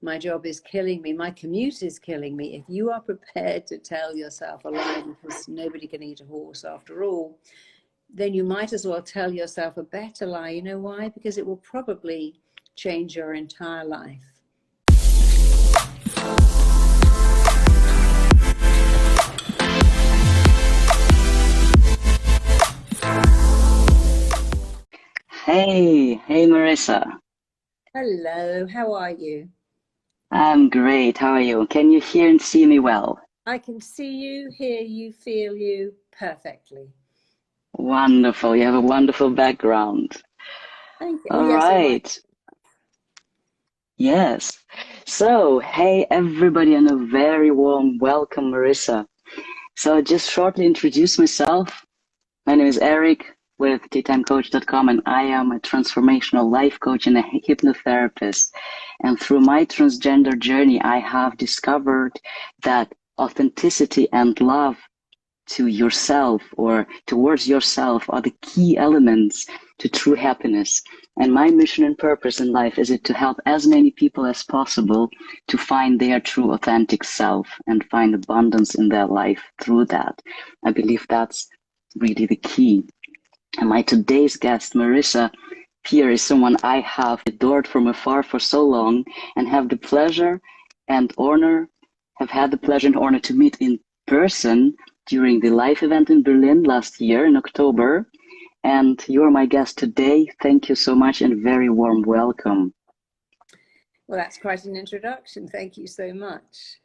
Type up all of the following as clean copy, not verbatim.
my job is killing me, my commute is killing me. If you are prepared to tell yourself a lie, because nobody can eat a horse after all, then you might as well tell yourself a better lie. You know why? Because it will probably change your entire life. Hey Marisa. Hello, how are you? I'm great. How are you? Can you hear and see me well? I can see you, hear you, feel you perfectly. Wonderful. You have a wonderful background. Thank you. Oh, All yes, I like. right. Yes. So, hey everybody, and a very warm welcome, Marisa. So, I'll just shortly introduce myself. My name is Eric with teatimecoach.com, and I am a transformational life coach and a hypnotherapist. And through my transgender journey, I have discovered that authenticity and love to yourself or towards yourself are the key elements to true happiness. And my mission and purpose in life is it to help as many people as possible to find their true authentic self and find abundance in their life through that. I believe that's really the key. And my today's guest, Marisa Peer, is someone I have adored from afar for so long and have the pleasure and honor, have had the pleasure and honor to meet in person during the live event in Berlin last year in October. And you are my guest today. Thank you so much and very warm welcome. Well, that's quite an introduction. Thank you so much.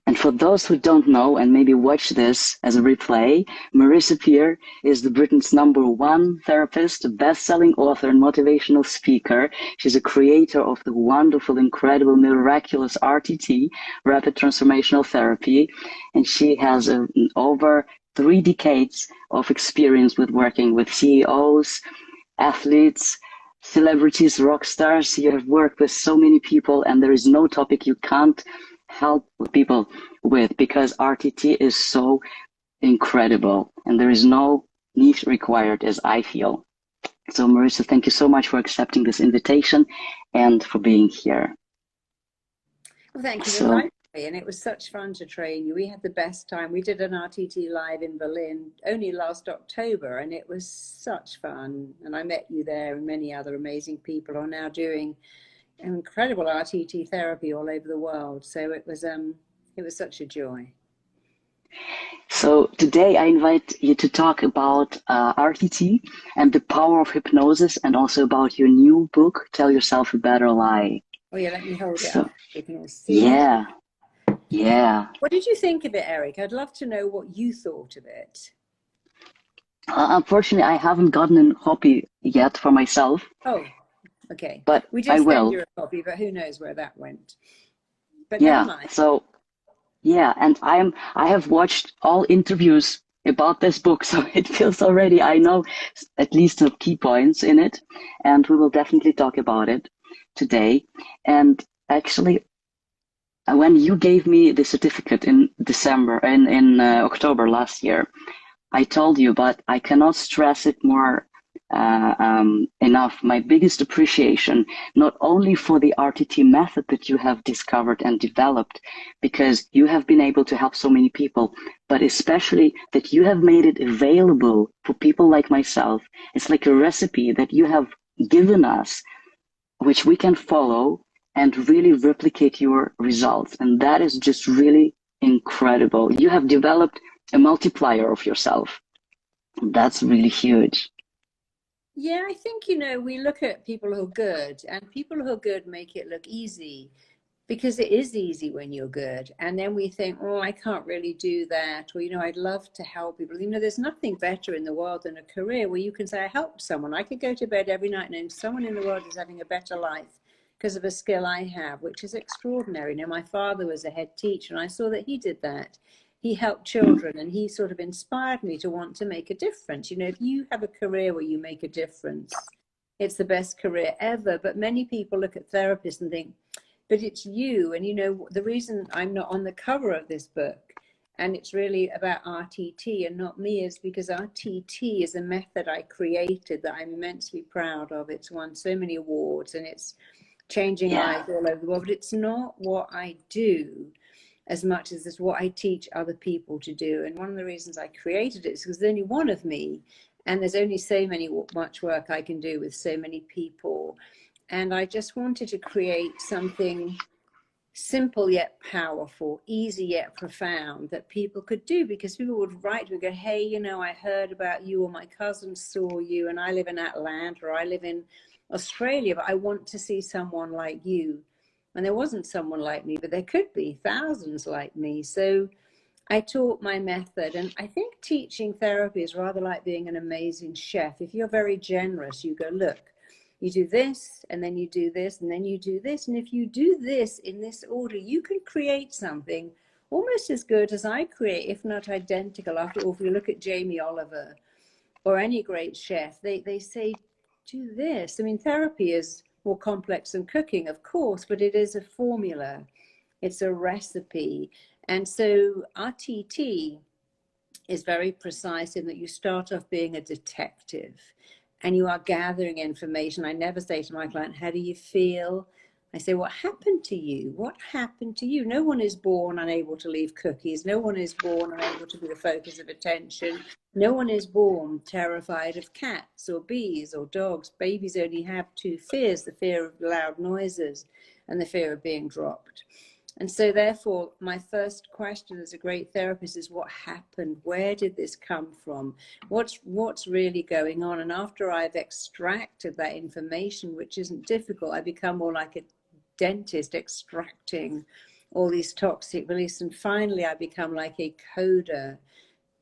And for those who don't know and maybe watch this as a replay, Marisa Peer is the Britans #1 therapist, a best-selling author and motivational speaker. She's a creator of the wonderful, incredible, miraculous RTT, Rapid Transformational Therapy. And she has over 3 decades of experience with working with CEOs, athletes, celebrities, rock stars. You have worked with so many people, and there is no topic you can't help people with, because RTT is so incredible and there is no niche required, as I feel. So Marisa, thank you so much for accepting this invitation and for being here. Well, thank you for inviting me, and it was such fun to train you. We had the best time. We did an RTT live in Berlin only last October, and it was such fun. And I met you there, and many other amazing people are now doing incredible RTT therapy all over the world. So it was such a joy. So today I invite you to talk about RTT and the power of hypnosis, and also about your new book, Tell Yourself a Better Lie. Oh yeah, let me hold it up. You can all see it. Yeah. What did you think of it, Eric? I'd love to know what you thought of it. Unfortunately, I haven't gotten a copy yet for myself. Oh. Okay, but we did send you a copy, but who knows where that went. But yeah, never mind. So yeah, and I have watched all interviews about this book, so it feels already I know at least the key points in it, and we will definitely talk about it today. And actually, when you gave me the certificate in October last year, I told you, but I cannot stress it more enough, my biggest appreciation, not only for the RTT method that you have discovered and developed, because you have been able to help so many people, but especially that you have made it available for people like myself. It's like a recipe that you have given us, which we can follow and really replicate your results. And that is just really incredible. You have developed a multiplier of yourself. That's really huge. Yeah, I think, we look at people who are good, and people who are good make it look easy, because it is easy when you're good. And then we think, oh, I can't really do that. Or, I'd love to help people. There's nothing better in the world than a career where you can say, I helped someone. I could go to bed every night knowing someone in the world is having a better life because of a skill I have, which is extraordinary. My father was a head teacher, and I saw that he did that. He helped children, and he sort of inspired me to want to make a difference. If you have a career where you make a difference, it's the best career ever. But many people look at therapists and think, but it's you. And the reason I'm not on the cover of this book, and it's really about RTT and not me, is because RTT is a method I created that I'm immensely proud of. It's won so many awards, and it's changing Yeah. lives all over the world. But it's not what I do as much as it's what I teach other people to do. And one of the reasons I created it is because there's only one of me, and there's only so much work I can do with so many people. And I just wanted to create something simple yet powerful, easy yet profound, that people could do, because people would write and go, hey, you know, I heard about you, or my cousin saw you, and I live in Atlanta, or I live in Australia, but I want to see someone like you. And there wasn't someone like me, but there could be thousands like me. So I taught my method. And I think teaching therapy is rather like being an amazing chef. If you're very generous, you go, look, you do this, and then you do this, and then you do this. And if you do this in this order, you can create something almost as good as I create, if not identical. After all, if you look at Jamie Oliver or any great chef, they say, do this. I mean, therapy is more complex than cooking, of course, but it is a formula. It's a recipe. And so RTT is very precise in that you start off being a detective and you are gathering information. I never say to my client, how do you feel? I say, what happened to you? What happened to you? No one is born unable to leave cookies. No one is born unable to be the focus of attention. No one is born terrified of cats or bees or dogs. Babies only have two fears, the fear of loud noises and the fear of being dropped. And so therefore, my first question as a great therapist is, what happened? Where did this come from? What's really going on? And after I've extracted that information, which isn't difficult, I become more like a dentist extracting all these toxic beliefs. And finally, I become like a coder,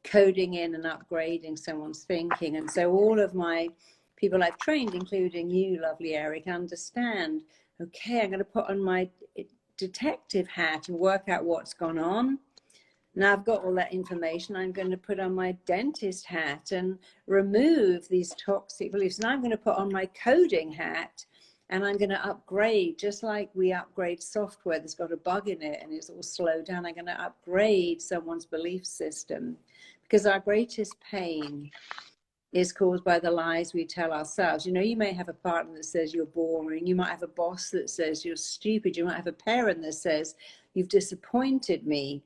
coding in and upgrading someone's thinking. And so all of my people I've trained, including you, lovely Eric, understand, okay, I'm going to put on my detective hat and work out what's gone on. Now I've got all that information, I'm going to put on my dentist hat and remove these toxic beliefs. And I'm going to put on my coding hat and I'm going to upgrade, just like we upgrade software that's got a bug in it and it's all slowed down. I'm going to upgrade someone's belief system, because our greatest pain is caused by the lies we tell ourselves. You know, you may have a partner that says you're boring. You might have a boss that says you're stupid. You might have a parent that says you've disappointed me.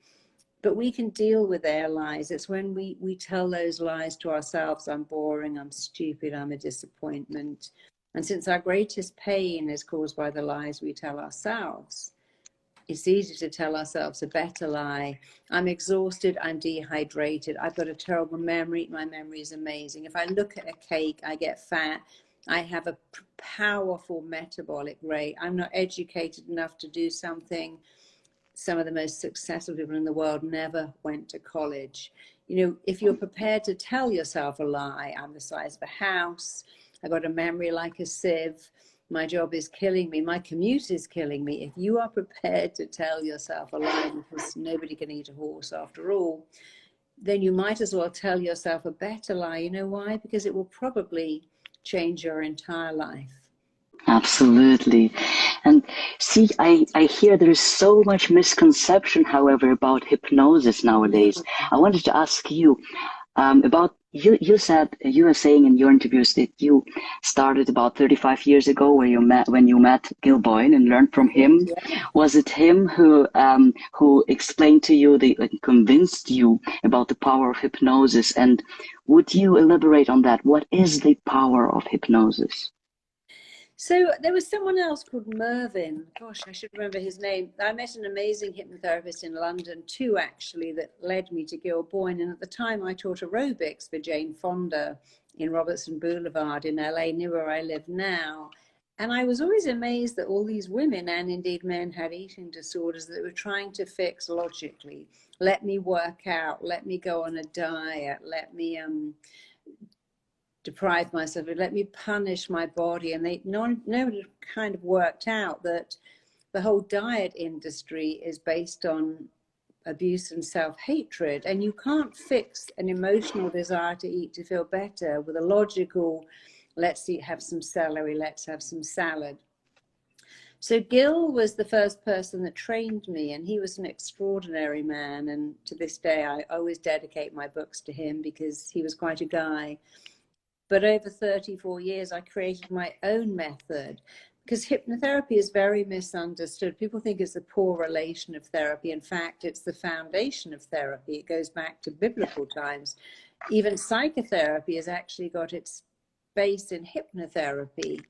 But we can deal with their lies. It's when we tell those lies to ourselves, I'm boring, I'm stupid, I'm a disappointment. And since our greatest pain is caused by the lies we tell ourselves, it's easy to tell ourselves a better lie. I'm exhausted, I'm dehydrated, I've got a terrible memory, my memory is amazing. If I look at a cake, I get fat. I have a powerful metabolic rate. I'm not educated enough to do something. Some of the most successful people in the world never went to college. You know, if you're prepared to tell yourself a lie, I'm the size of a house, I've got a memory like a sieve, my job is killing me, my commute is killing me. If you are prepared to tell yourself a lie, because nobody can eat a horse after all, then you might as well tell yourself a better lie. You know why? Because it will probably change your entire life. Absolutely. And see, I hear there's so much misconception, however, about hypnosis nowadays. I wanted to ask you about, you said, you were saying in your interviews that you started about 35 years ago when you met Gil Boyne and learned from him. Yeah. Was it him who explained to you, convinced you about the power of hypnosis? And would you elaborate on that? What is the power of hypnosis? So there was someone else called Mervyn. Gosh, I should remember his name. I met an amazing hypnotherapist in London, two actually, that led me to Gil Boyne. And at the time I taught aerobics for Jane Fonda in Robertson Boulevard in LA, near where I live now. And I was always amazed that all these women, and indeed men, had eating disorders that were trying to fix logically. Let me work out, let me go on a diet, let me deprive myself, let me punish my body. And nobody kind of worked out that the whole diet industry is based on abuse and self-hatred, and you can't fix an emotional desire to eat to feel better with a logical, let's eat, have some celery, let's have some salad. So Gil was the first person that trained me, and he was an extraordinary man, and to this day I always dedicate my books to him because he was quite a guy. But over 34 years, I created my own method, because hypnotherapy is very misunderstood. People think it's a poor relation of therapy. In fact, it's the foundation of therapy. It goes back to biblical times. Even psychotherapy has actually got its base in hypnotherapy.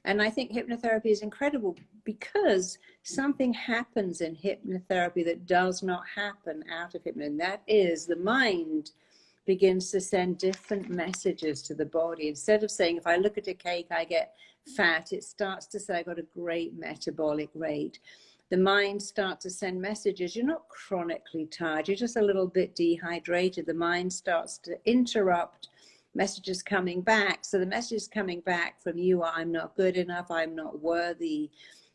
And I think hypnotherapy is incredible because something happens in hypnotherapy that does not happen out of hypnotherapy. And that is the mind begins to send different messages to the body. Instead of saying, if I look at a cake, I get fat, it starts to say, I got a great metabolic rate. The mind starts to send messages. You're not chronically tired. You're just a little bit dehydrated. The mind starts to interrupt messages coming back. So the messages coming back from you are, I'm not good enough, I'm not worthy.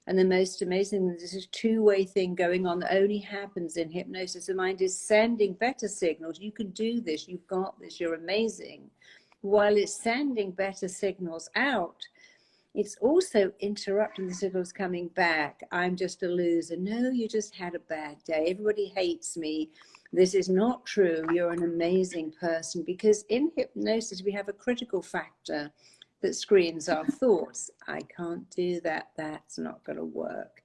And the most amazing, this is a two-way thing going on that only happens in hypnosis. The mind is sending better signals. You can do this, you've got this, you're amazing. While it's sending better signals out, it's also interrupting the signals coming back. I'm just a loser. No, you just had a bad day. Everybody hates me. This is not true. You're an amazing person. Because in hypnosis, we have a critical factor that screens our thoughts. I can't do that. That's not going to work.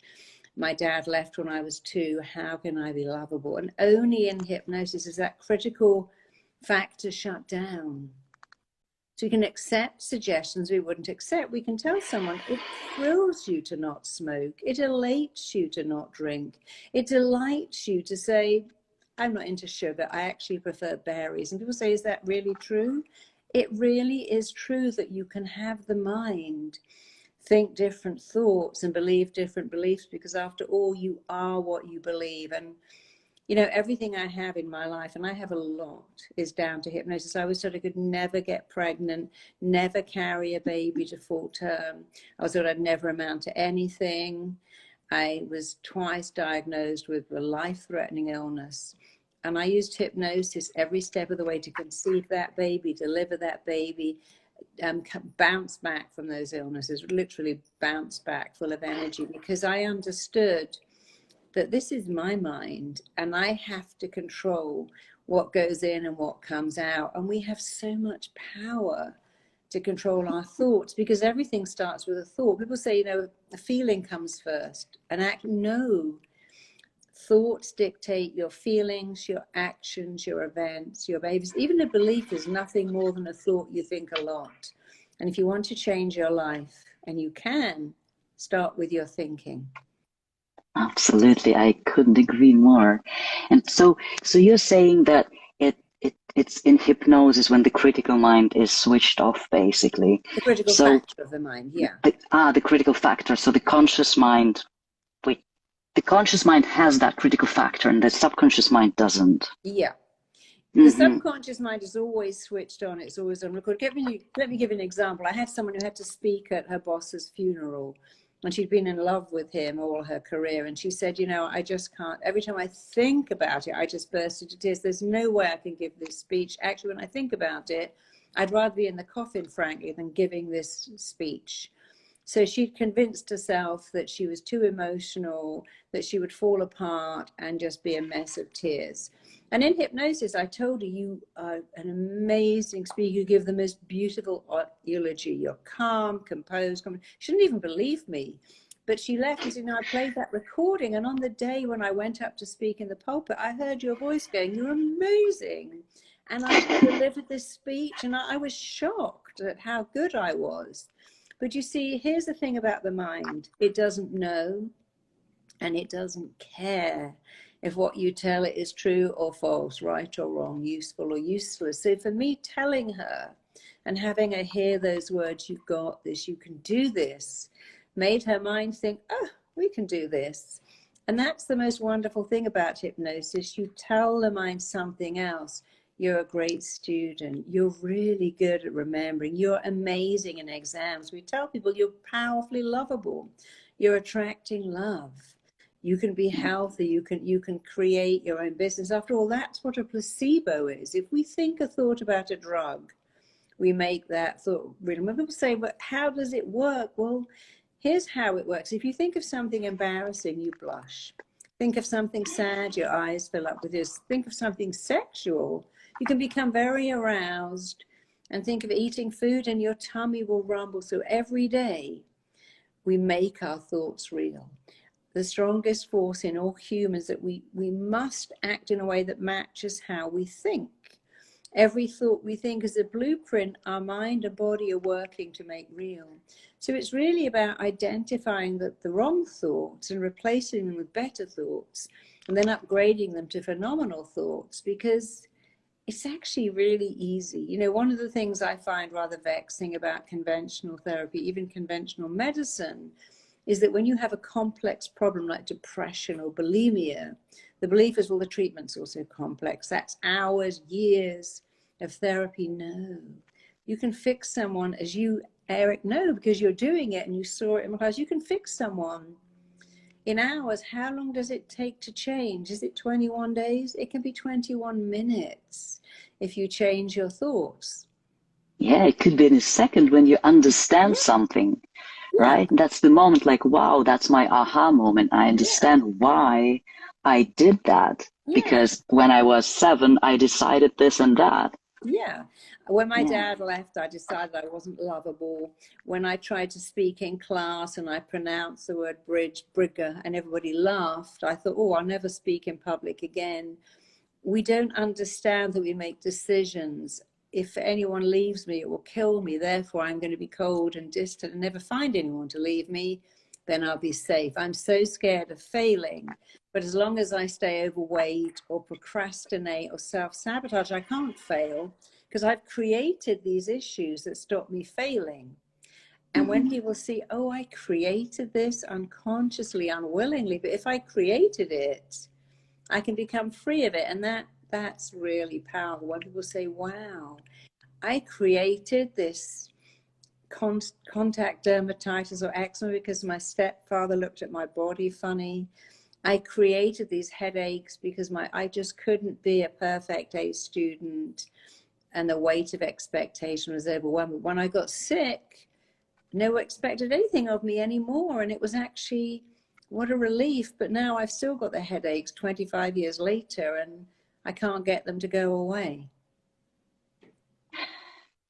My dad left when I was 2. How can I be lovable? And only in hypnosis is that critical factor shut down. So we can accept suggestions we wouldn't accept. We can tell someone it thrills you to not smoke. It elates you to not drink. It delights you to say, I'm not into sugar. I actually prefer berries. And people say, is that really true? It really is true that you can have the mind think different thoughts and believe different beliefs, because after all, you are what you believe. And you know, everything I have in my life, and I have a lot, is down to hypnosis. I was told I could never get pregnant, never carry a baby to full term. I was told I'd never amount to anything. I was twice diagnosed with a life-threatening illness. And I used hypnosis every step of the way to conceive that baby, deliver that baby, bounce back from those illnesses, literally bounce back full of energy, because I understood that this is my mind and I have to control what goes in and what comes out. And we have so much power to control our thoughts, because everything starts with a thought. People say, you know, a feeling comes first, an act. No, thoughts dictate your feelings, your actions, your events, your behaviors. Even a belief is nothing more than a thought you think a lot. And if you want to change your life, and you can, start with your thinking. Absolutely, I couldn't agree more. And so you're saying that it's in hypnosis when the critical mind is switched off, basically. The critical factor of the mind, yeah. The critical factor. So the conscious mind, the conscious mind has that critical factor, and the subconscious mind doesn't. Yeah. The subconscious mind is always switched on. It's always on record. Let me give you an example. I had someone who had to speak at her boss's funeral, and she'd been in love with him all her career. And she said, you know, I just can't, every time I think about it, I just burst into tears. There's no way I can give this speech. Actually, when I think about it, I'd rather be in the coffin, frankly, than giving this speech. So she'd convinced herself that she was too emotional, that she would fall apart and just be a mess of tears. And in hypnosis, I told her, you are an amazing speaker. You give the most beautiful eulogy. You're calm, composed. She didn't even believe me. But she left and said, no, I played that recording. And on the day when I went up to speak in the pulpit, I heard your voice going, you're amazing. And I delivered this speech, and I was shocked at how good I was. But you see, here's the thing about the mind. It doesn't know, and it doesn't care if what you tell it is true or false, right or wrong, useful or useless. So for me, telling her and having her hear those words, you've got this, you can do this, made her mind think, oh, we can do this. And that's the most wonderful thing about hypnosis. You tell the mind something else. You're a great student. You're really good at remembering. You're amazing in exams. We tell people you're powerfully lovable. You're attracting love. You can be healthy. You can create your own business. After all, that's what a placebo is. If we think a thought about a drug, we make that thought real. When people say, but how does it work? Well, here's how it works. If you think of something embarrassing, you blush. Think of something sad, your eyes fill up with tears. Think of something sexual, you can become very aroused. And think of eating food and your tummy will rumble. So every day we make our thoughts real. The strongest force in all humans that we must act in a way that matches how we think. Every thought we think is a blueprint our mind and body are working to make real. So it's really about identifying the wrong thoughts and replacing them with better thoughts, and then upgrading them to phenomenal thoughts, because it's actually really easy. You know, one of the things I find rather vexing about conventional therapy, even conventional medicine, is that when you have a complex problem like depression or bulimia, the belief is, well, the treatment's also complex. That's hours, years of therapy. No, you can fix someone, as you, Eric, know, because you're doing it and you saw it in my class. You can fix someone in hours. How long does it take to change? Is it 21 days? It can be 21 minutes if you change your thoughts. Yeah, it could be in a second when you understand something, right? That's the moment, like, wow, that's my aha moment. I understand why I did that. Because when I was 7, I decided this and that. Yeah. When my dad left, I decided I wasn't lovable. When I tried to speak in class and I pronounced the word brigger, and everybody laughed, I thought, oh, I'll never speak in public again. We don't understand that we make decisions. If anyone leaves me, it will kill me. Therefore, I'm going to be cold and distant and never find anyone to leave me. Then I'll be safe. I'm so scared of failing. But as long as I stay overweight or procrastinate or self-sabotage, I can't fail, because I've created these issues that stop me failing. And when people see, oh, I created this unconsciously, unwillingly, but if I created it, I can become free of it. And that's really powerful. When people say, wow, I created this contact dermatitis or eczema because my stepfather looked at my body funny. I created these headaches because I just couldn't be a perfect A student, and the weight of expectation was overwhelming. When I got sick, no one expected anything of me anymore, and it was actually, what a relief. But now I've still got the headaches 25 years later, and I can't get them to go away.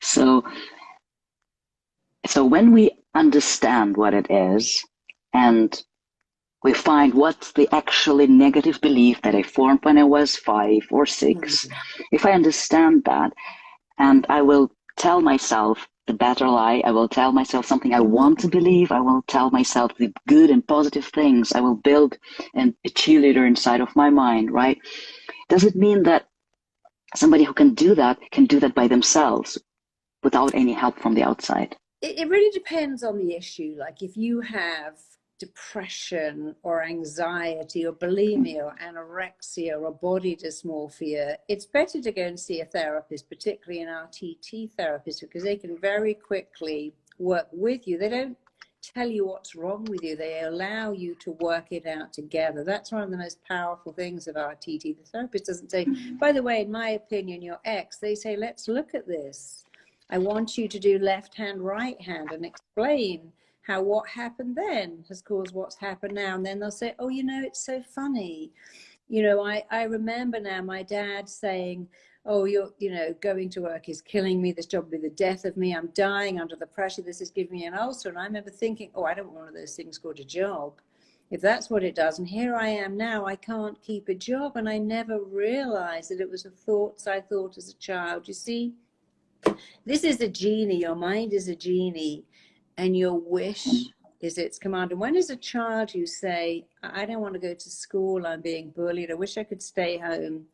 So when we understand what it is, and we find what's the actually negative belief that I formed when I was 5 or 6, if I understand that, and I will tell myself the better lie, I will tell myself something I want to believe, I will tell myself the good and positive things, I will build a cheerleader inside of my mind, right? Does it mean that somebody who can do that by themselves without any help from the outside? It really depends on the issue. Like if you have depression or anxiety or bulimia or anorexia or body dysmorphia, it's better to go and see a therapist, particularly an RTT therapist, because they can very quickly work with you. They don't tell you what's wrong with you. They allow you to work it out together. That's one of the most powerful things of RTT. The therapist doesn't say, by the way, in my opinion, you're X. They say, let's look at this. I want you to do left hand, right hand, and explain how what happened then has caused what's happened now. And then they'll say, oh, you know, it's so funny. You know, I remember now my dad saying, oh, going to work is killing me. This job will be the death of me. I'm dying under the pressure. This is giving me an ulcer. And I remember thinking, oh, I don't want one of those things called a job, if that's what it does. And here I am now, I can't keep a job. And I never realized that it was the thoughts I thought as a child. You see, this is a genie. Your mind is a genie, and your wish is its command. And when as a child you say, I don't want to go to school, I'm being bullied, I wish I could stay home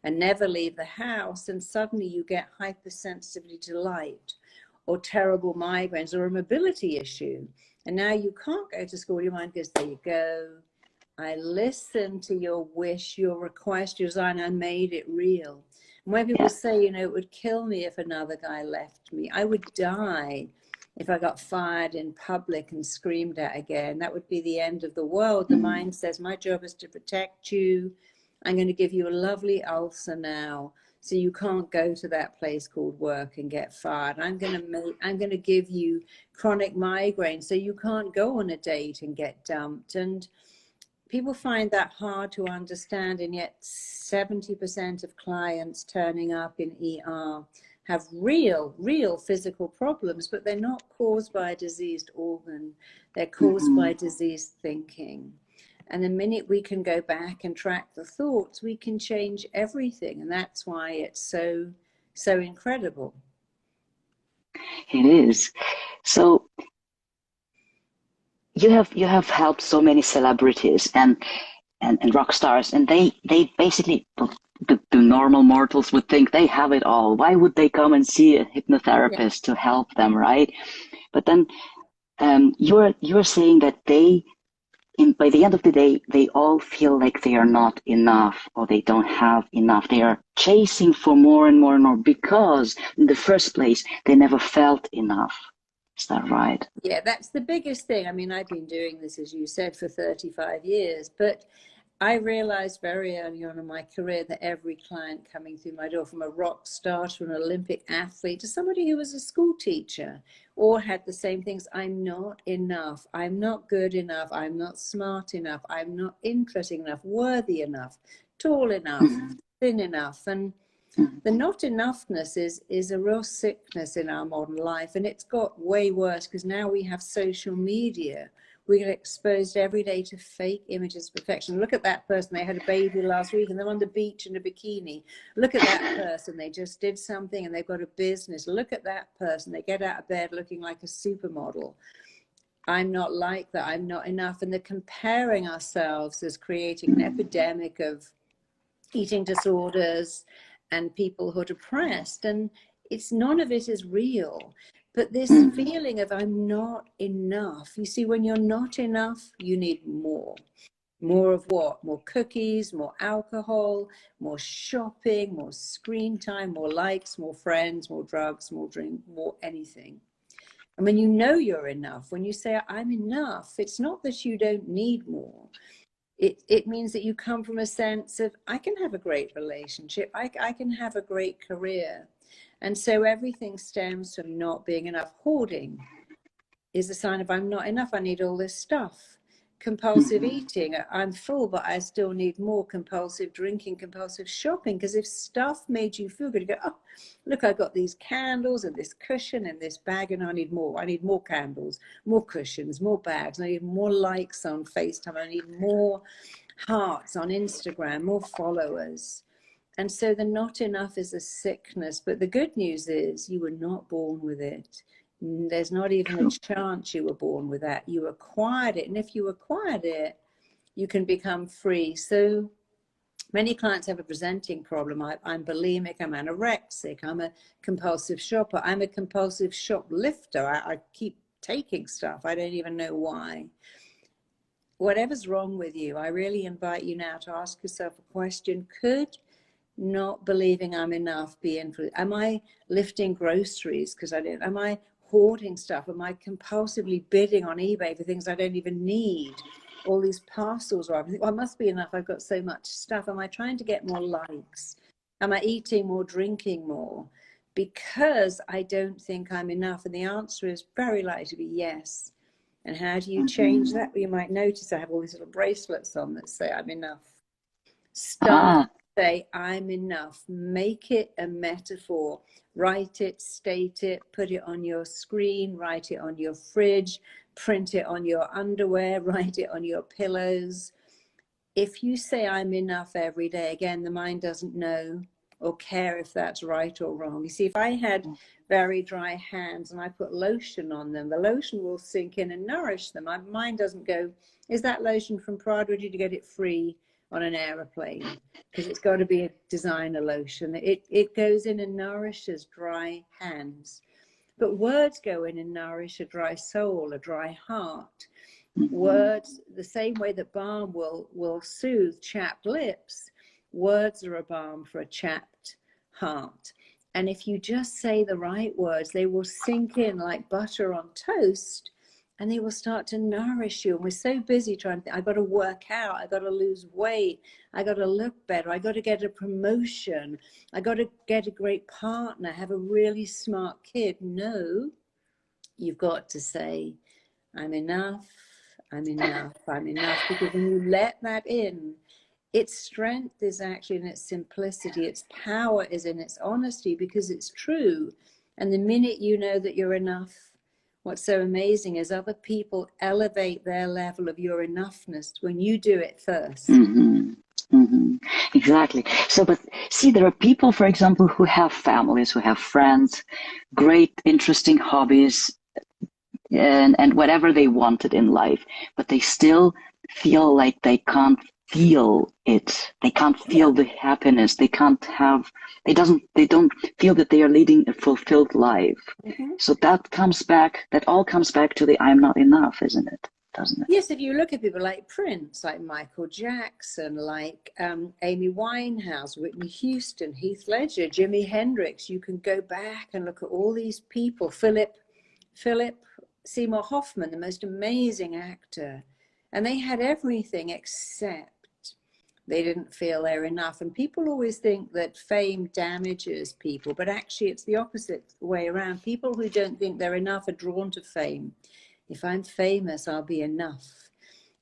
and never leave the house, and suddenly you get hypersensitivity to light or terrible migraines or a mobility issue, and now you can't go to school, your mind goes, there you go, I listened to your wish, your request, your desire, and I made it real. And when people say, you know, it would kill me if another guy left me, I would die if I got fired in public and screamed at again. That would be the end of the world. The mind says, my job is to protect you. I'm going to give you a lovely ulcer now, so you can't go to that place called work and get fired. I'm going to give you chronic migraine, so you can't go on a date and get dumped. And people find that hard to understand, and yet 70% of clients turning up in ER have real physical problems, but they're not caused by a diseased organ. They're caused by diseased thinking. And the minute we can go back and track the thoughts, we can change everything. And that's why it's so incredible. It is. So you have helped so many celebrities and rock stars, and they basically, the normal mortals would think they have it all. Why would they come and see a hypnotherapist to help them, right? But then you're saying that by the end of the day, they all feel like they are not enough, or they don't have enough. They are chasing for more and more and more because in the first place, they never felt enough. Is that right? Yeah, that's the biggest thing. I mean, I've been doing this, as you said, for 35 years, but I realized very early on in my career that every client coming through my door, from a rock star to an Olympic athlete to somebody who was a school teacher, all had the same things. I'm not enough. I'm not good enough. I'm not smart enough. I'm not interesting enough, worthy enough, tall enough, thin enough. And the not enoughness is a real sickness in our modern life. And it's got way worse because now we have social media. We get exposed every day to fake images of perfection. Look at that person. They had a baby last week and they're on the beach in a bikini. Look at that person. They just did something and they've got a business. Look at that person. They get out of bed looking like a supermodel. I'm not like that. I'm not enough. And the comparing ourselves is creating an epidemic of eating disorders and people who are depressed. And none of it is real. But this feeling of I'm not enough. You see, when you're not enough, you need more. More of what? More cookies, more alcohol, more shopping, more screen time, more likes, more friends, more drugs, more drink, more anything. And when you know you're enough, when you say I'm enough, it's not that you don't need more. It means that you come from a sense of I can have a great relationship. I can have a great career. And so everything stems from not being enough. Hoarding is a sign of I'm not enough. I need all this stuff. Compulsive eating, I'm full, but I still need more. Compulsive drinking, compulsive shopping. Because if stuff made you feel good, you go, oh, look, I got these candles and this cushion and this bag, and I need more. I need more candles, more cushions, more bags. I need more likes on FaceTime. I need more hearts on Instagram, more followers. And so the not enough is a sickness. But the good news is you were not born with it. There's not even a chance you were born with that. You acquired it. And if you acquired it, you can become free. So many clients have a presenting problem. I'm bulimic, I'm anorexic, I'm a compulsive shopper, I'm a compulsive shoplifter. I keep taking stuff. I don't even know why. Whatever's wrong with you, I really invite you now to ask yourself a question. Could not believing I'm enough be influenced? Am I lifting groceries because I didn't? Am I hoarding stuff? Am I compulsively bidding on eBay for things I don't even need? All these parcels arrive. I think, well, I must be enough. I've got so much stuff. Am I trying to get more likes? Am I eating more, drinking more? Because I don't think I'm enough. And the answer is very likely to be yes. And how do you change that? Well, you might notice I have all these little bracelets on that say I'm enough. Start say I'm enough. Make it a metaphor. Write it, state it, put it on your screen, write it on your fridge, print it on your underwear, write it on your pillows. If you say I'm enough every day, again, the mind doesn't know or care if that's right or wrong. You see, if I had very dry hands and I put lotion on them, the lotion will sink in and nourish them. My mind doesn't go, is that lotion from Prada, or did you get it free on an aeroplane? Because it's got to be a designer lotion. It goes in and nourishes dry hands. But words go in and nourish a dry soul, a dry heart. Words, the same way that balm will soothe chapped lips, words are a balm for a chapped heart. And if you just say the right words, they will sink in like butter on toast, and they will start to nourish you. And we're so busy trying to think, I got to work out, I got to lose weight, I got to look better, I got to get a promotion, I got to get a great partner, have a really smart kid. No, you've got to say, I'm enough, I'm enough, I'm enough. Because when you let that in, its strength is actually in its simplicity. Its power is in its honesty, because it's true. And the minute you know that you're enough, what's so amazing is other people elevate their level of your enoughness when you do it first. Mm-hmm. Mm-hmm. Exactly. So, but see, there are people, for example, who have families, who have friends, great, interesting hobbies, and whatever they wanted in life, but they still feel like they can't feel it. They can't feel the happiness. They can't have, they don't feel that they are leading a fulfilled life. Mm-hmm. So that all comes back to the I'm not enough, isn't it? Doesn't it? Yes, if you look at people like Prince, like Michael Jackson, like Amy Winehouse, Whitney Houston, Heath Ledger, Jimi Hendrix, you can go back and look at all these people. Philip Seymour Hoffman, the most amazing actor. And they had everything except they didn't feel they're enough. And people always think that fame damages people, but actually it's the opposite way around. People who don't think they're enough are drawn to fame. If I'm famous, I'll be enough.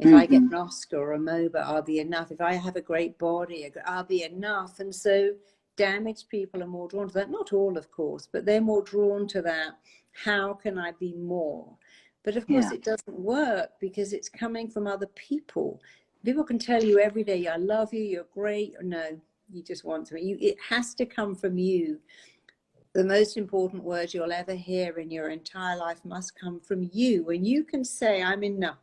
If I get an Oscar or a MOBA, I'll be enough. If I have a great body, I'll be enough. And so damaged people are more drawn to that. Not all, of course, but they're more drawn to that. How can I be more? But of course, it doesn't work because it's coming from other people. People can tell you every day, I love you, you're great. No, you just want to. It has to come from you. The most important words you'll ever hear in your entire life must come from you. When you can say, I'm enough.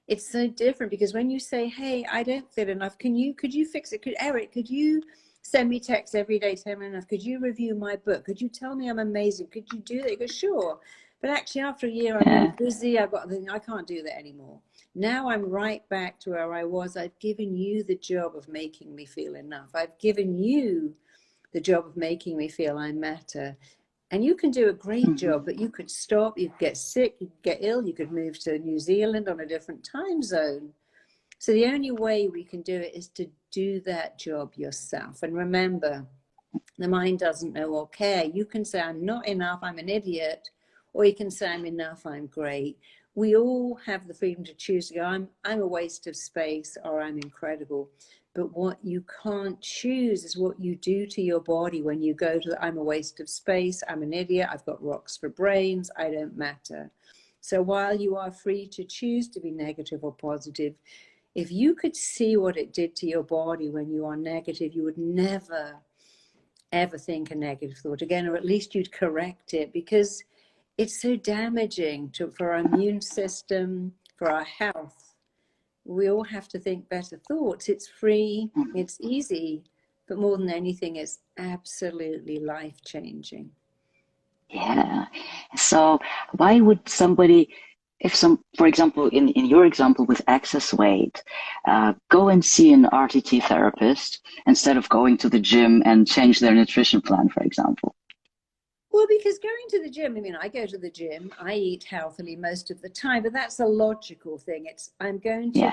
It's so different, because when you say, hey, I don't feel enough, could you fix it? Eric, could you send me texts every day telling me enough? Could you review my book? Could you tell me I'm amazing? Could you do that? You go, sure. But actually, after a year, I'm really busy. I can't do that anymore. Now I'm right back to where I was. I've given you the job of making me feel enough. I've given you the job of making me feel I matter. And you can do a great job, but you could stop, you could get sick, you could get ill, you could move to New Zealand on a different time zone. So the only way we can do it is to do that job yourself. And remember, the mind doesn't know or care. You can say, I'm not enough, I'm an idiot, or you can say, I'm enough, I'm great. We all have the freedom to choose to go, I'm a waste of space, or I'm incredible. But what you can't choose is what you do to your body when you go to, I'm a waste of space, I'm an idiot, I've got rocks for brains, I don't matter. So while you are free to choose to be negative or positive, if you could see what it did to your body when you are negative, you would never, ever think a negative thought again, or at least you'd correct it, because it's so damaging for our immune system, for our health. We all have to think better thoughts. It's free, it's easy, but more than anything, it's absolutely life-changing. Yeah. So why would somebody, for example, in your example with excess weight, go and see an RTT therapist instead of going to the gym and change their nutrition plan, for example? Well, because going to the gym, I go to the gym, I eat healthily most of the time, but that's a logical thing. I'm going to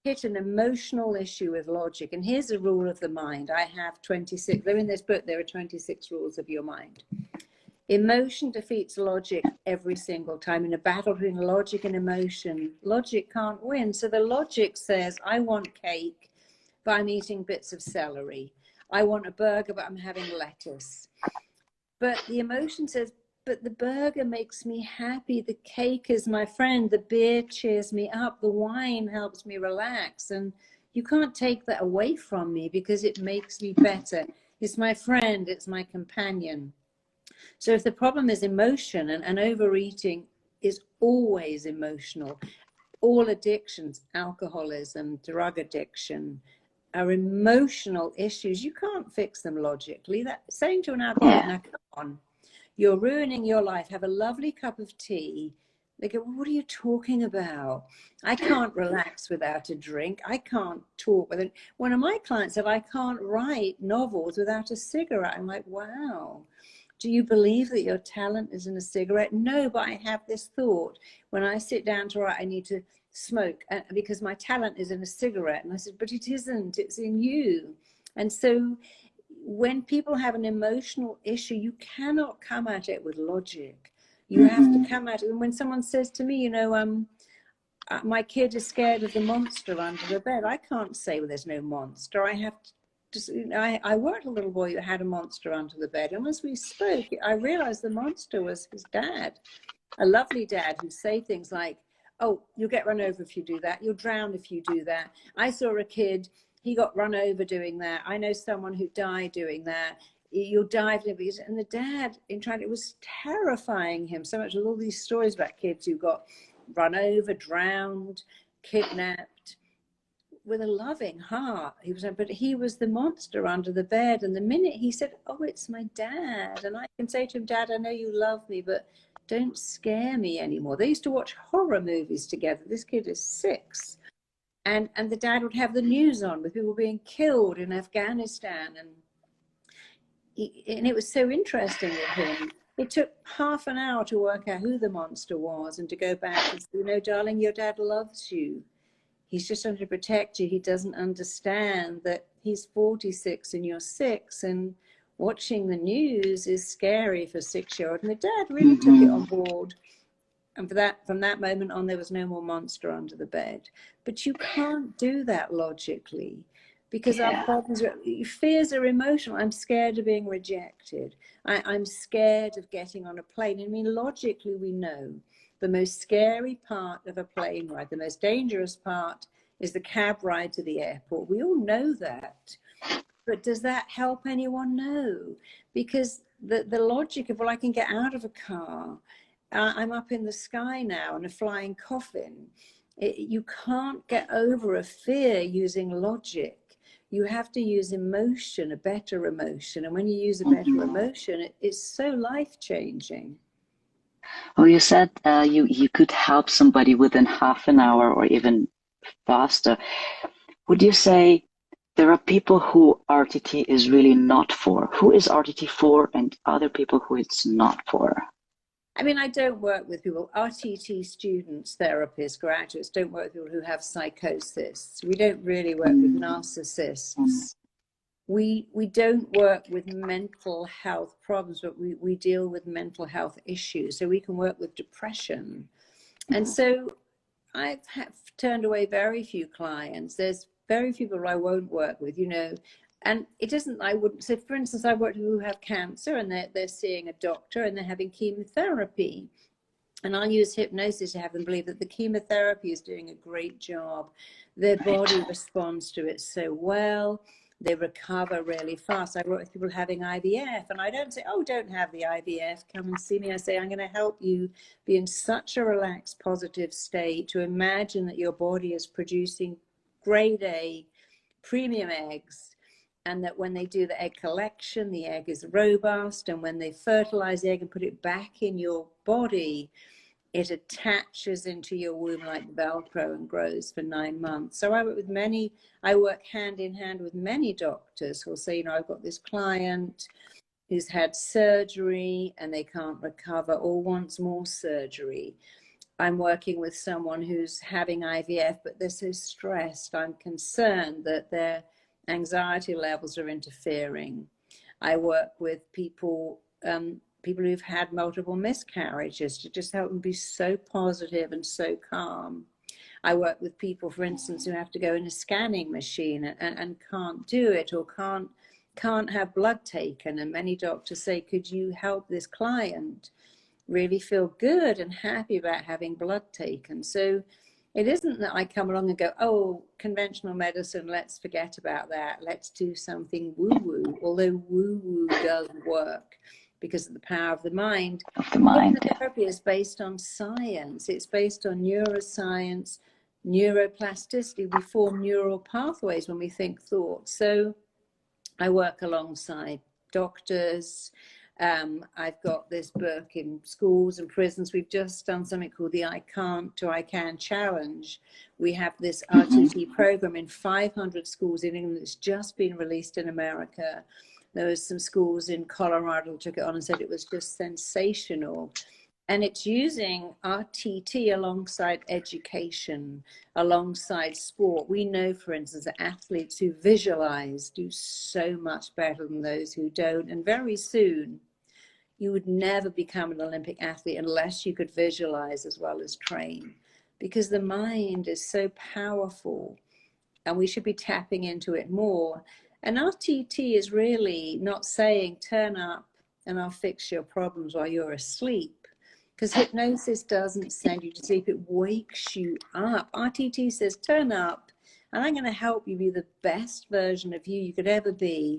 hit an emotional issue with logic. And here's a rule of the mind. I have 26, they're in this book, there are 26 rules of your mind. Emotion defeats logic every single time. In a battle between logic and emotion, logic can't win. So the logic says, I want cake, but I'm eating bits of celery. I want a burger, but I'm having lettuce. But the emotion says, but the burger makes me happy. The cake is my friend. The beer cheers me up. The wine helps me relax. And you can't take that away from me because it makes me better. It's my friend. It's my companion. So if the problem is emotion, and overeating is always emotional, all addictions, alcoholism, drug addiction, are emotional issues. You can't fix them logically. That saying to an alcoholic, now come on, you're ruining your life, have a lovely cup of tea. They go, well, what are you talking about? I can't relax without a drink. I can't talk with it. One of my clients said, I can't write novels without a cigarette. I'm like, wow. Do you believe that your talent is in a cigarette? No, but I have this thought. When I sit down to write, I need to smoke because my talent is in a cigarette. And I said, but it isn't, it's in you. And so when people have an emotional issue, you cannot come at it with logic. You have to come at it. And when someone says to me, my kid is scared of the monster under the bed. I can't say, well, there's no monster. I have to just, I worked with a little boy who had a monster under the bed. And as we spoke, I realized the monster was his dad, a lovely dad who'd say things like, oh, you'll get run over if you do that. You'll drown if you do that. I saw a kid, he got run over doing that. I know someone who died doing that. You'll die. And the dad, it was terrifying him so much with all these stories about kids who got run over, drowned, kidnapped, with a loving heart. But he was the monster under the bed. And the minute he said, oh, it's my dad, and I can say to him, Dad, I know you love me, but don't scare me anymore. They used to watch horror movies together. This kid is 6. And the dad would have the news on with people being killed in Afghanistan. And it was so interesting with him. It took half an hour to work out who the monster was and to go back and say, you know, darling, your dad loves you. He's just trying to protect you. He doesn't understand that he's 46 and you're 6, and watching the news is scary for a 6-year-old. And the dad really took it on board. And from that moment on, there was no more monster under the bed. But you can't do that logically, because our problems fears are emotional. I'm scared of being rejected. I'm scared of getting on a plane. I mean, logically, we know the most scary part of a plane ride, the most dangerous part, is the cab ride to the airport. We all know that. But does that help anyone? No. Because the logic of, well, I can get out of a car. I'm up in the sky now in a flying coffin. You can't get over a fear using logic. You have to use emotion, a better emotion. And when you use a better emotion, it's so life-changing. Oh, you said you could help somebody within half an hour or even faster. Would you say there are people who RTT is really not for? Who is RTT for, and other people who it's not for? I mean, I don't work with people, RTT students, therapists, graduates, don't work with people who have psychosis. We don't really work with narcissists. We don't work with mental health problems, but we deal with mental health issues. So we can work with depression. And so I've turned away very few clients. There's very few people I won't work with, you know. And it doesn't, I wouldn't say, for instance, I work with people who have cancer and they're seeing a doctor and they're having chemotherapy. And I'll use hypnosis to have them believe that the chemotherapy is doing a great job. Their body responds to it so well. They recover really fast. I work with people having IVF, and I don't say, oh, don't have the IVF, come and see me. I say, I'm going to help you be in such a relaxed, positive state to imagine that your body is producing grade A premium eggs, and that when they do the egg collection, the egg is robust, and when they fertilize the egg and put it back in your body, it attaches into your womb like Velcro and grows for 9 months. So I work hand in hand with many doctors who'll say, you know, I've got this client who's had surgery and they can't recover or wants more surgery. I'm working with someone who's having IVF, but they're so stressed. I'm concerned that their anxiety levels are interfering. I work with people who've had multiple miscarriages to just help them be so positive and so calm. I work with people, for instance, who have to go in a scanning machine and can't do it, or can't have blood taken. And many doctors say, could you help this client really feel good and happy about having blood taken? So it isn't that I come along and go, oh, conventional medicine, let's forget about that. Let's do something woo-woo, although woo-woo does work because of the power of the mind. Hypnotherapy is based on science. It's based on neuroscience, neuroplasticity. We form neural pathways when we think thoughts. So I work alongside doctors. I've got this book in schools and prisons. We've just done something called the I Can't to I Can Challenge. We have this RTT program in 500 schools in England that's just been released in America. There was some schools in Colorado who took it on and said it was just sensational. And it's using RTT alongside education, alongside sport. We know, for instance, that athletes who visualize do so much better than those who don't. And very soon, you would never become an Olympic athlete unless you could visualize as well as train. because the mind is so powerful and we should be tapping into it more. And RTT is really not saying turn up and I'll fix your problems while you're asleep, because hypnosis doesn't send you to sleep, it wakes you up. RTT says turn up and I'm going to help you be the best version of you could ever be,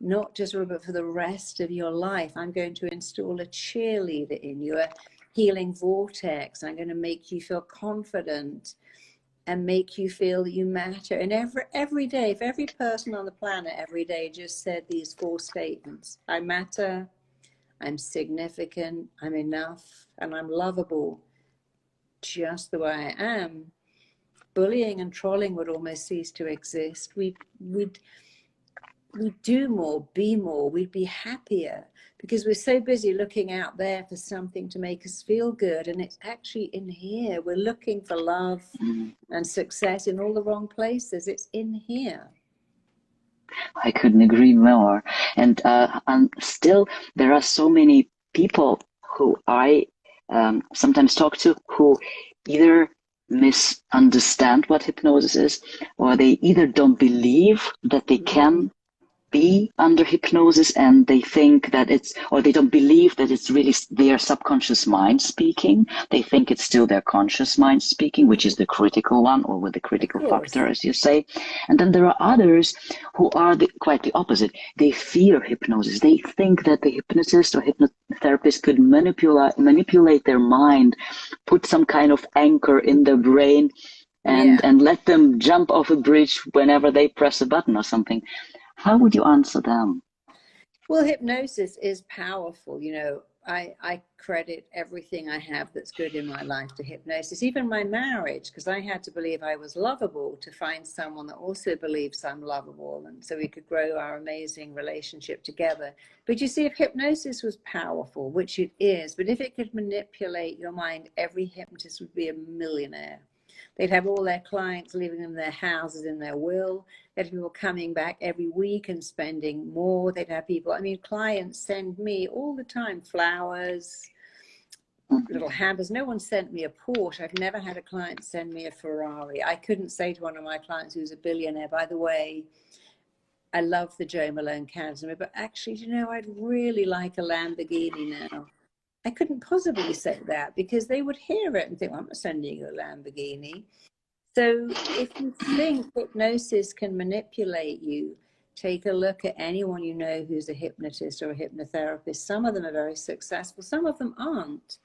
not just but for the rest of your life. I'm going to install a cheerleader in you, a healing vortex. I'm going to make you feel confident and make you feel that you matter. And every day, if every person on the planet every day just said these 4 statements: I matter, I'm significant, I'm enough, and I'm lovable just the way I am, bullying and trolling would almost cease to exist. We'd do more, be more, we'd be happier, because we're so busy looking out there for something to make us feel good. And it's actually in here. We're looking for love and success in all the wrong places. It's in here. I couldn't agree more. And still, there are so many people who I sometimes talk to who either misunderstand what hypnosis is, or they either don't believe that they can be under hypnosis, and they think that it's, or they don't believe that it's really their subconscious mind speaking. They think it's still their conscious mind speaking, which is the critical one, or with the critical factor, as you say. And then there are others who are quite the opposite. They fear hypnosis. They think that the hypnotist or hypnotherapist could manipulate their mind, put some kind of anchor in their brain, and let them jump off a bridge whenever they press a button or something. How would you answer them? Well, hypnosis is powerful. You know, I credit everything I have that's good in my life to hypnosis, even my marriage, because I had to believe I was lovable to find someone that also believes I'm lovable, and so we could grow our amazing relationship together. But you see, if hypnosis was powerful, which it is, but if it could manipulate your mind, every hypnotist would be a millionaire. They'd have all their clients living in their houses in their will. They'd have people coming back every week and spending more. They'd have people, I mean, clients send me all the time flowers, little hampers. No one sent me a Porsche. I've never had a client send me a Ferrari. I couldn't say to one of my clients who's a billionaire, by the way, I love the Joe Malone Cancer, but actually, you know, I'd really like a Lamborghini now. I couldn't possibly say that, because they would hear it and think, well, I'm not sending you a Lamborghini. So if you think hypnosis can manipulate you, take a look at anyone you know who's a hypnotist or a hypnotherapist. Some of them are very successful, some of them aren't.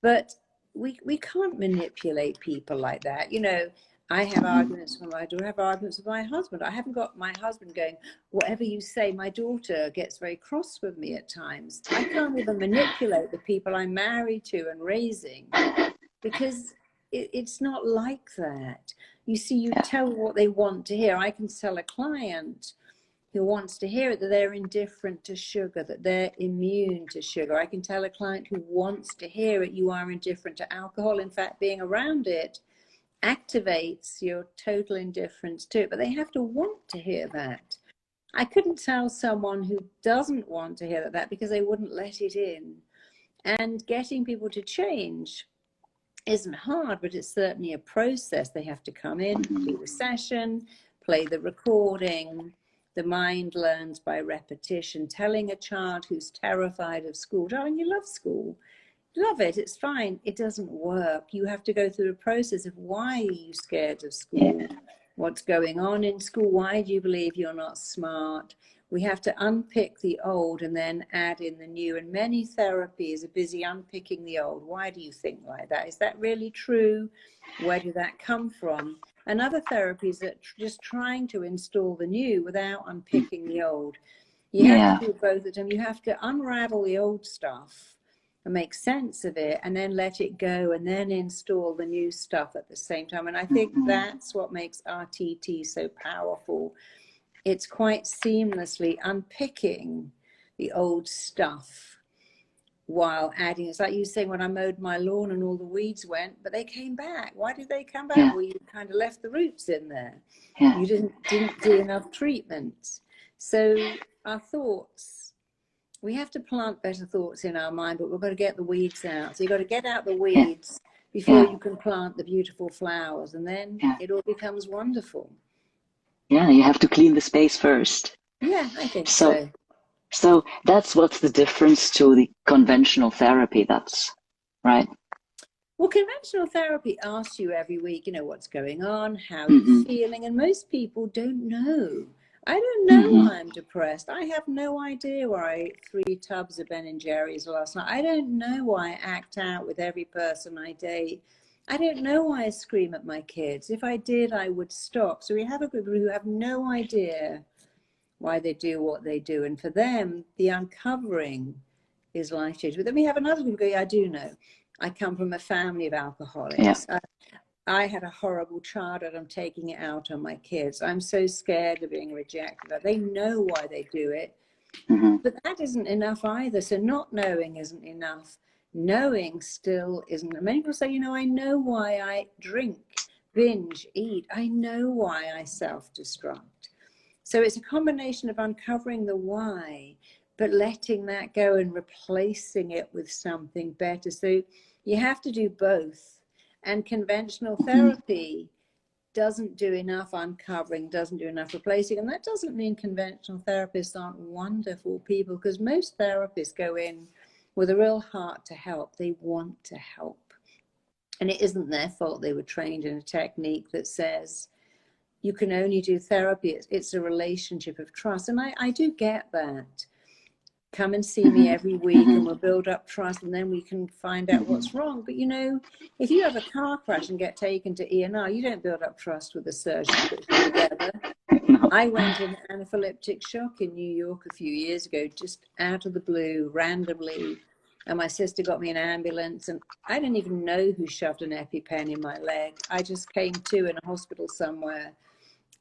But we can't manipulate people like that. You know, I have arguments with my daughter, I have arguments with my husband. I haven't got my husband going, whatever you say. My daughter gets very cross with me at times. I can't even manipulate the people I'm married to and raising, because it's not like that. You see, you tell what they want to hear. I can tell a client who wants to hear it that they're indifferent to sugar, that they're immune to sugar. I can tell a client who wants to hear it, you are indifferent to alcohol. In fact, being around it activates your total indifference to it, but they have to want to hear that. I couldn't tell someone who doesn't want to hear that because they wouldn't let it in. And getting people to change isn't hard, but it's certainly a process. They have to come in, do the session, play the recording. The mind learns by repetition. Telling a child who's terrified of school, darling, you love school. Love it, it's fine. It doesn't work. You have to go through a process of, why are you scared of school? What's going on in school? Why do you believe you're not smart? We have to unpick the old and then add in the new. And many therapies are busy unpicking the old. Why do you think like that? Is that really true? Where did that come from? And other therapies that just trying to install the new without unpicking the old. You have to do both of them. You have to unravel the old stuff and make sense of it, and then let it go, and then install the new stuff at the same time. And I think that's what makes RTT so powerful. It's quite seamlessly unpicking the old stuff while adding. It's like you saying, when I mowed my lawn and all the weeds went, but they came back. Why did they come back? Well, you kind of left the roots in there. You didn't do enough treatment. So our thoughts, we have to plant better thoughts in our mind, but we've got to get the weeds out. So you've got to get out the weeds before you can plant the beautiful flowers, and then it all becomes wonderful. Yeah, you have to clean the space first. Yeah, I think so. So that's what's the difference to the conventional therapy, that's right. Well, conventional therapy asks you every week, you know, what's going on, how you're feeling, and most people don't know. I don't know why I'm depressed. I have no idea why I ate 3 tubs of Ben & Jerry's last night. I don't know why I act out with every person I date. I don't know why I scream at my kids. If I did, I would stop. So we have a group who have no idea why they do what they do. And for them, the uncovering is life-changing. But then we have another group who go, yeah, I do know. I come from a family of alcoholics. I had a horrible childhood. I'm taking it out on my kids. I'm so scared of being rejected. They know why they do it. But that isn't enough either. So not knowing isn't enough. Knowing still isn't. Many people say, you know, I know why I drink, binge, eat. I know why I self-destruct. So it's a combination of uncovering the why, but letting that go and replacing it with something better. So you have to do both. And conventional therapy doesn't do enough uncovering, doesn't do enough replacing. And that doesn't mean conventional therapists aren't wonderful people, because most therapists go in with a real heart to help. They want to help. And it isn't their fault they were trained in a technique that says, you can only do therapy. It's a relationship of trust. And I do get that. Come and see me every week and we'll build up trust, and then we can find out what's wrong. But, you know, if you have a car crash and get taken to E&R, you don't build up trust with the surgeon who puts you together. I went in anaphylactic shock in New York a few years ago, just out of the blue, randomly. And my sister got me an ambulance, and I didn't even know who shoved an EpiPen in my leg. I just came to in a hospital somewhere,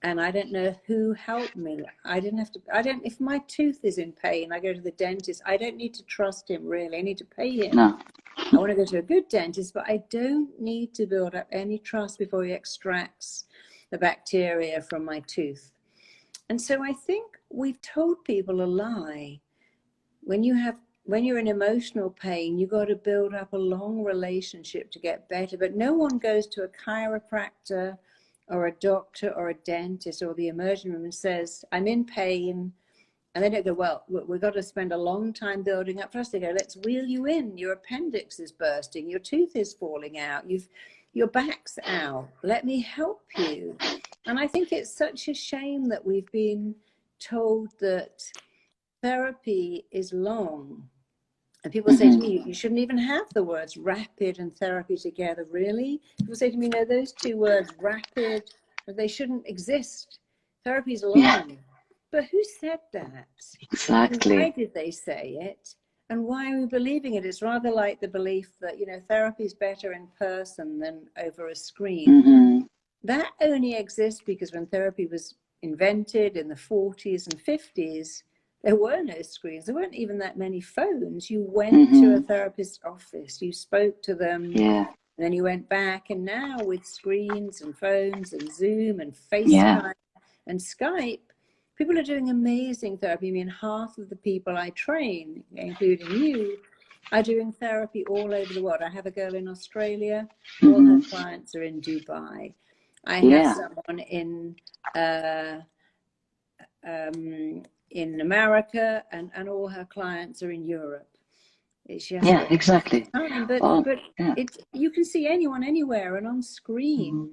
and I don't know who helped me. If my tooth is in pain, I go to the dentist. I don't need to trust him, really. I need to pay him. No. I want to go to a good dentist, but I don't need to build up any trust before he extracts the bacteria from my tooth. And so I think we've told people a lie. When you're in emotional pain, you've got to build up a long relationship to get better. But no one goes to a chiropractor or a doctor or a dentist or the emergency room and says, I'm in pain. And they don't go, well, we've got to spend a long time building up trust. They go, let's wheel you in. Your appendix is bursting. Your tooth is falling out. Your back's out. Let me help you. And I think it's such a shame that we've been told that therapy is long. And people say to me, you shouldn't even have the words rapid and therapy together, really? People say to me, no, those 2 words, rapid, they shouldn't exist. Therapy is long. Yeah. But who said that? Exactly. And why did they say it? And why are we believing it? It's rather like the belief that, you know, therapy is better in person than over a screen. That only exists because when therapy was invented in the 40s and 50s, there were no screens. There weren't even that many phones. You went to a therapist's office, you spoke to them, and then you went back. And now with screens and phones and Zoom and FaceTime and Skype, people are doing amazing therapy. I mean, half of the people I train, including you, are doing therapy all over the world. I have a girl in Australia. All her clients are in Dubai. I have someone in America, and all her clients are in Europe. It's just exactly. but you can see anyone anywhere, and on screen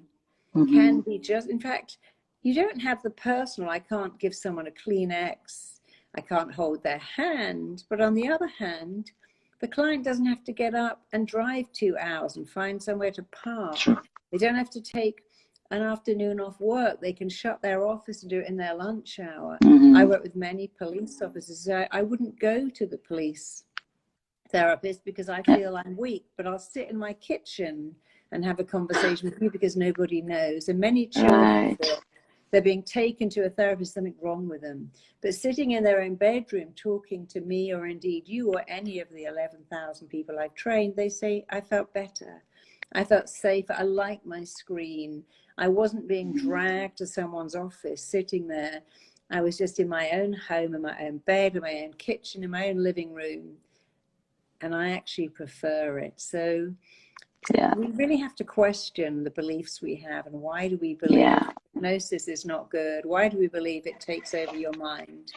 can be just, in fact, you don't have the personal. I can't give someone a Kleenex, I can't hold their hand, but on the other hand, the client doesn't have to get up and drive 2 hours and find somewhere to park. They don't have to take an afternoon off work. They can shut their office and do it in their lunch hour. I work with many police officers. I wouldn't go to the police therapist because I feel I'm weak, but I'll sit in my kitchen and have a conversation with you because nobody knows. And many children feel they're being taken to a therapist, something wrong with them. But sitting in their own bedroom talking to me, or indeed you or any of the 11,000 people I've trained, they say, I felt better. I felt safer. I liked my screen. I wasn't being dragged to someone's office, sitting there. I was just in my own home, in my own bed, in my own kitchen, in my own living room. And I actually prefer it. So Yeah. we really have to question the beliefs we have, and why do we believe Yeah. hypnosis is not good? Why do we believe it takes over your mind?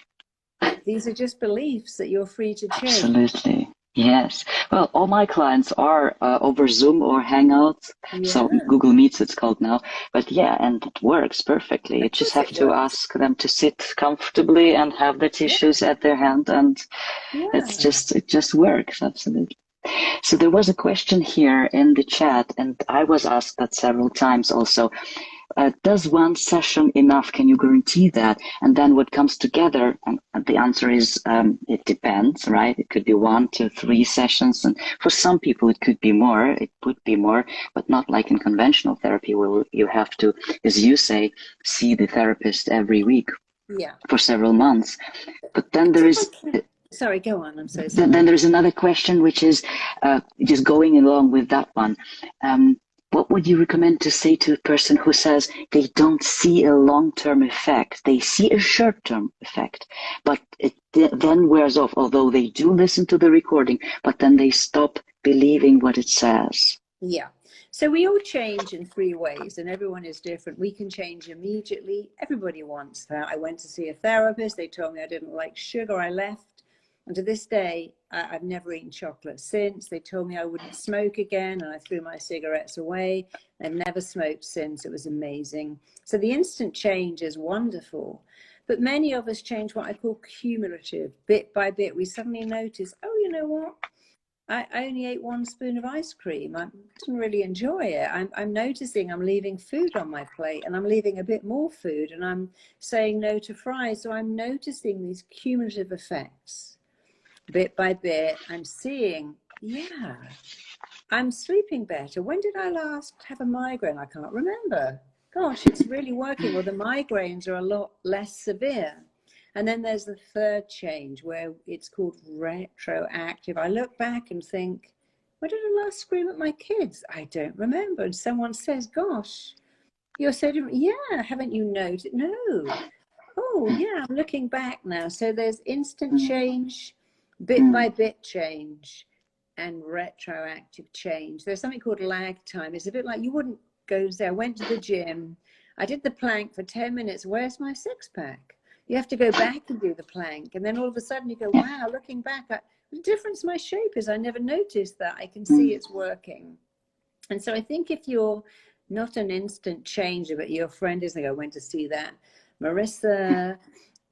These are just beliefs that you're free to change. Absolutely. Yes. Well, all my clients are over Zoom or Hangouts. So Yeah, Google Meets it's called now. But yeah, and it works perfectly. You of just course have it to works. ask them to sit comfortably and have the Yeah, tissues at their hand, and yeah, it just works. Absolutely. So there was a question here in the chat, and I was asked that several times also. Does one session enough? Can you guarantee that? And then what comes together? And the answer is it depends, right? It could be 1 to 3 sessions, and for some people it could be more. It would be more, but not like in conventional therapy where you have to, as you say, see the therapist every week yeah. for several months. But then there People is can... Sorry, go on. I'm so then sorry. there's another question, which is just going along with that one. What would you recommend to say to a person who says they don't see a long-term effect? They see a short-term effect, but it then wears off, although they do listen to the recording, but then they stop believing what it says. Yeah. So we all change in 3 ways, and everyone is different. We can change immediately. Everybody wants that. I went to see a therapist. They told me I didn't like sugar. I left. And to this day, I've never eaten chocolate since. They told me I wouldn't smoke again, and I threw my cigarettes away. I've never smoked since. It was amazing. So the instant change is wonderful. But many of us change what I call cumulative. Bit by bit, we suddenly notice, oh, you know what? I only ate 1 spoon of ice cream. I didn't really enjoy it. I'm noticing I'm leaving food on my plate, and I'm leaving a bit more food, and I'm saying no to fries. So I'm noticing these cumulative effects. Bit by bit, I'm seeing, yeah, I'm sleeping better. When did I last have a migraine? I can't remember. Gosh, it's really working. Well, the migraines are a lot less severe. And then there's the third change where it's called retroactive. I look back and think, when did I last scream at my kids? I don't remember. And someone says, gosh, you're so different. Yeah, haven't you noticed? No. Oh, yeah, I'm looking back now. So there's instant change, bit by bit change, and retroactive change. There's something called lag time. It's a bit like you wouldn't go there. I went to the gym. I did the plank for 10 minutes. Where's my 6-pack? You have to go back and do the plank. And then all of a sudden you go, wow, looking back, the difference my shape is I never noticed that. I can see it's working. And so I think if you're not an instant changer, but your friend is like, I went to see that Marisa,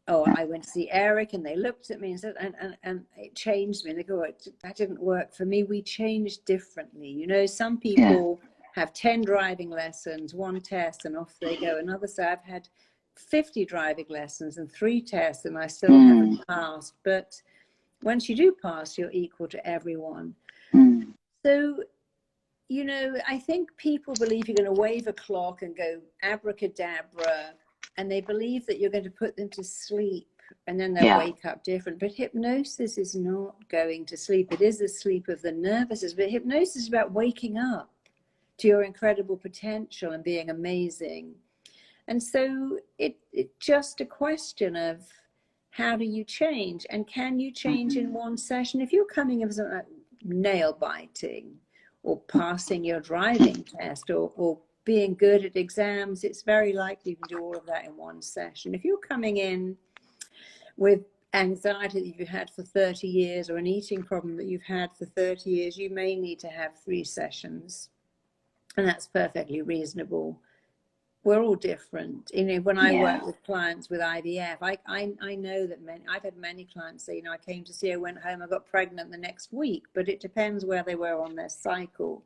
oh, I went to see Eric, and they looked at me and said, and it changed me. And they go, that didn't work for me. We changed differently. You know, some Yeah. people have 10 driving lessons, 1 test, and off they go. Another say, I've had 50 driving lessons and 3 tests, and I still haven't passed. But once you do pass, you're equal to everyone. So, you know, I think people believe you're going to wave a clock and go abracadabra, and they believe that you're going to put them to sleep and then they'll wake up different. But hypnosis is not going to sleep. It is the sleep of the nervous system. But hypnosis is about waking up to your incredible potential and being amazing. And so it's just a question of how do you change, and can you change in 1 session? If you're coming as nail biting or passing your driving test or being good at exams, it's very likely you can do all of that in 1 session. If you're coming in with anxiety that you've had for 30 years or an eating problem that you've had for 30 years, you may need to have 3 sessions. And that's perfectly reasonable. We're all different. You know, when I work with clients with IVF, I know that I've had many clients say, you know, I came to see her, went home, I got pregnant the next week, but it depends where they were on their cycle.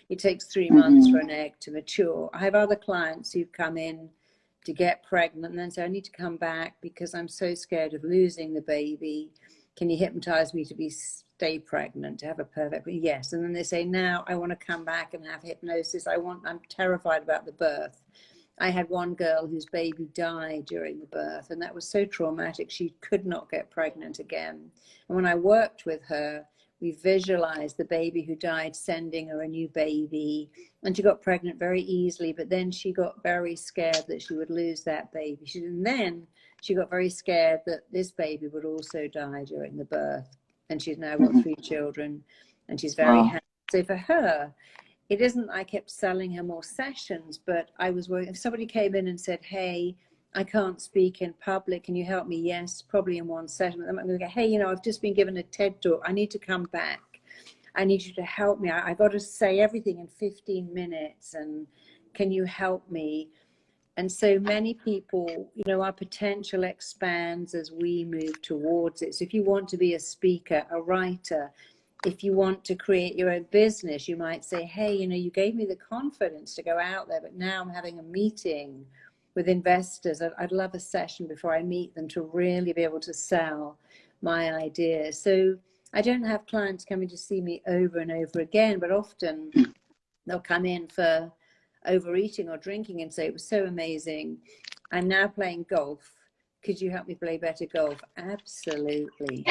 It takes 3 months for an egg to mature. I have other clients who've come in to get pregnant and then say, I need to come back because I'm so scared of losing the baby. Can you hypnotize me to stay pregnant, to have a perfect, yes. And then they say, now I want to come back and have hypnosis. I'm terrified about the birth. I had one girl whose baby died during the birth, and that was so traumatic. She could not get pregnant again. And when I worked with her, we visualized the baby who died sending her a new baby, and she got pregnant very easily, but then she got very scared that she would lose that baby. And then she got very scared that this baby would also die during the birth. And she's now got 3 children, and she's very happy. So for her, it isn't I kept selling her more sessions, but I was working. If somebody came in and said, hey, I can't speak in public, can you help me? Yes, probably in one session. I'm going to go, hey, you know, I've just been given a TED talk. I need to come back. I need you to help me. I got to say everything in 15 minutes. And can you help me? And so many people, you know, our potential expands as we move towards it. So if you want to be a speaker, a writer, if you want to create your own business, you might say, hey, you know, you gave me the confidence to go out there, but now I'm having a meeting with investors. I'd love a session before I meet them to really be able to sell my ideas. So I don't have clients coming to see me over and over again, but often they'll come in for overeating or drinking and say, it was so amazing. I'm now playing golf. Could you help me play better golf? Absolutely.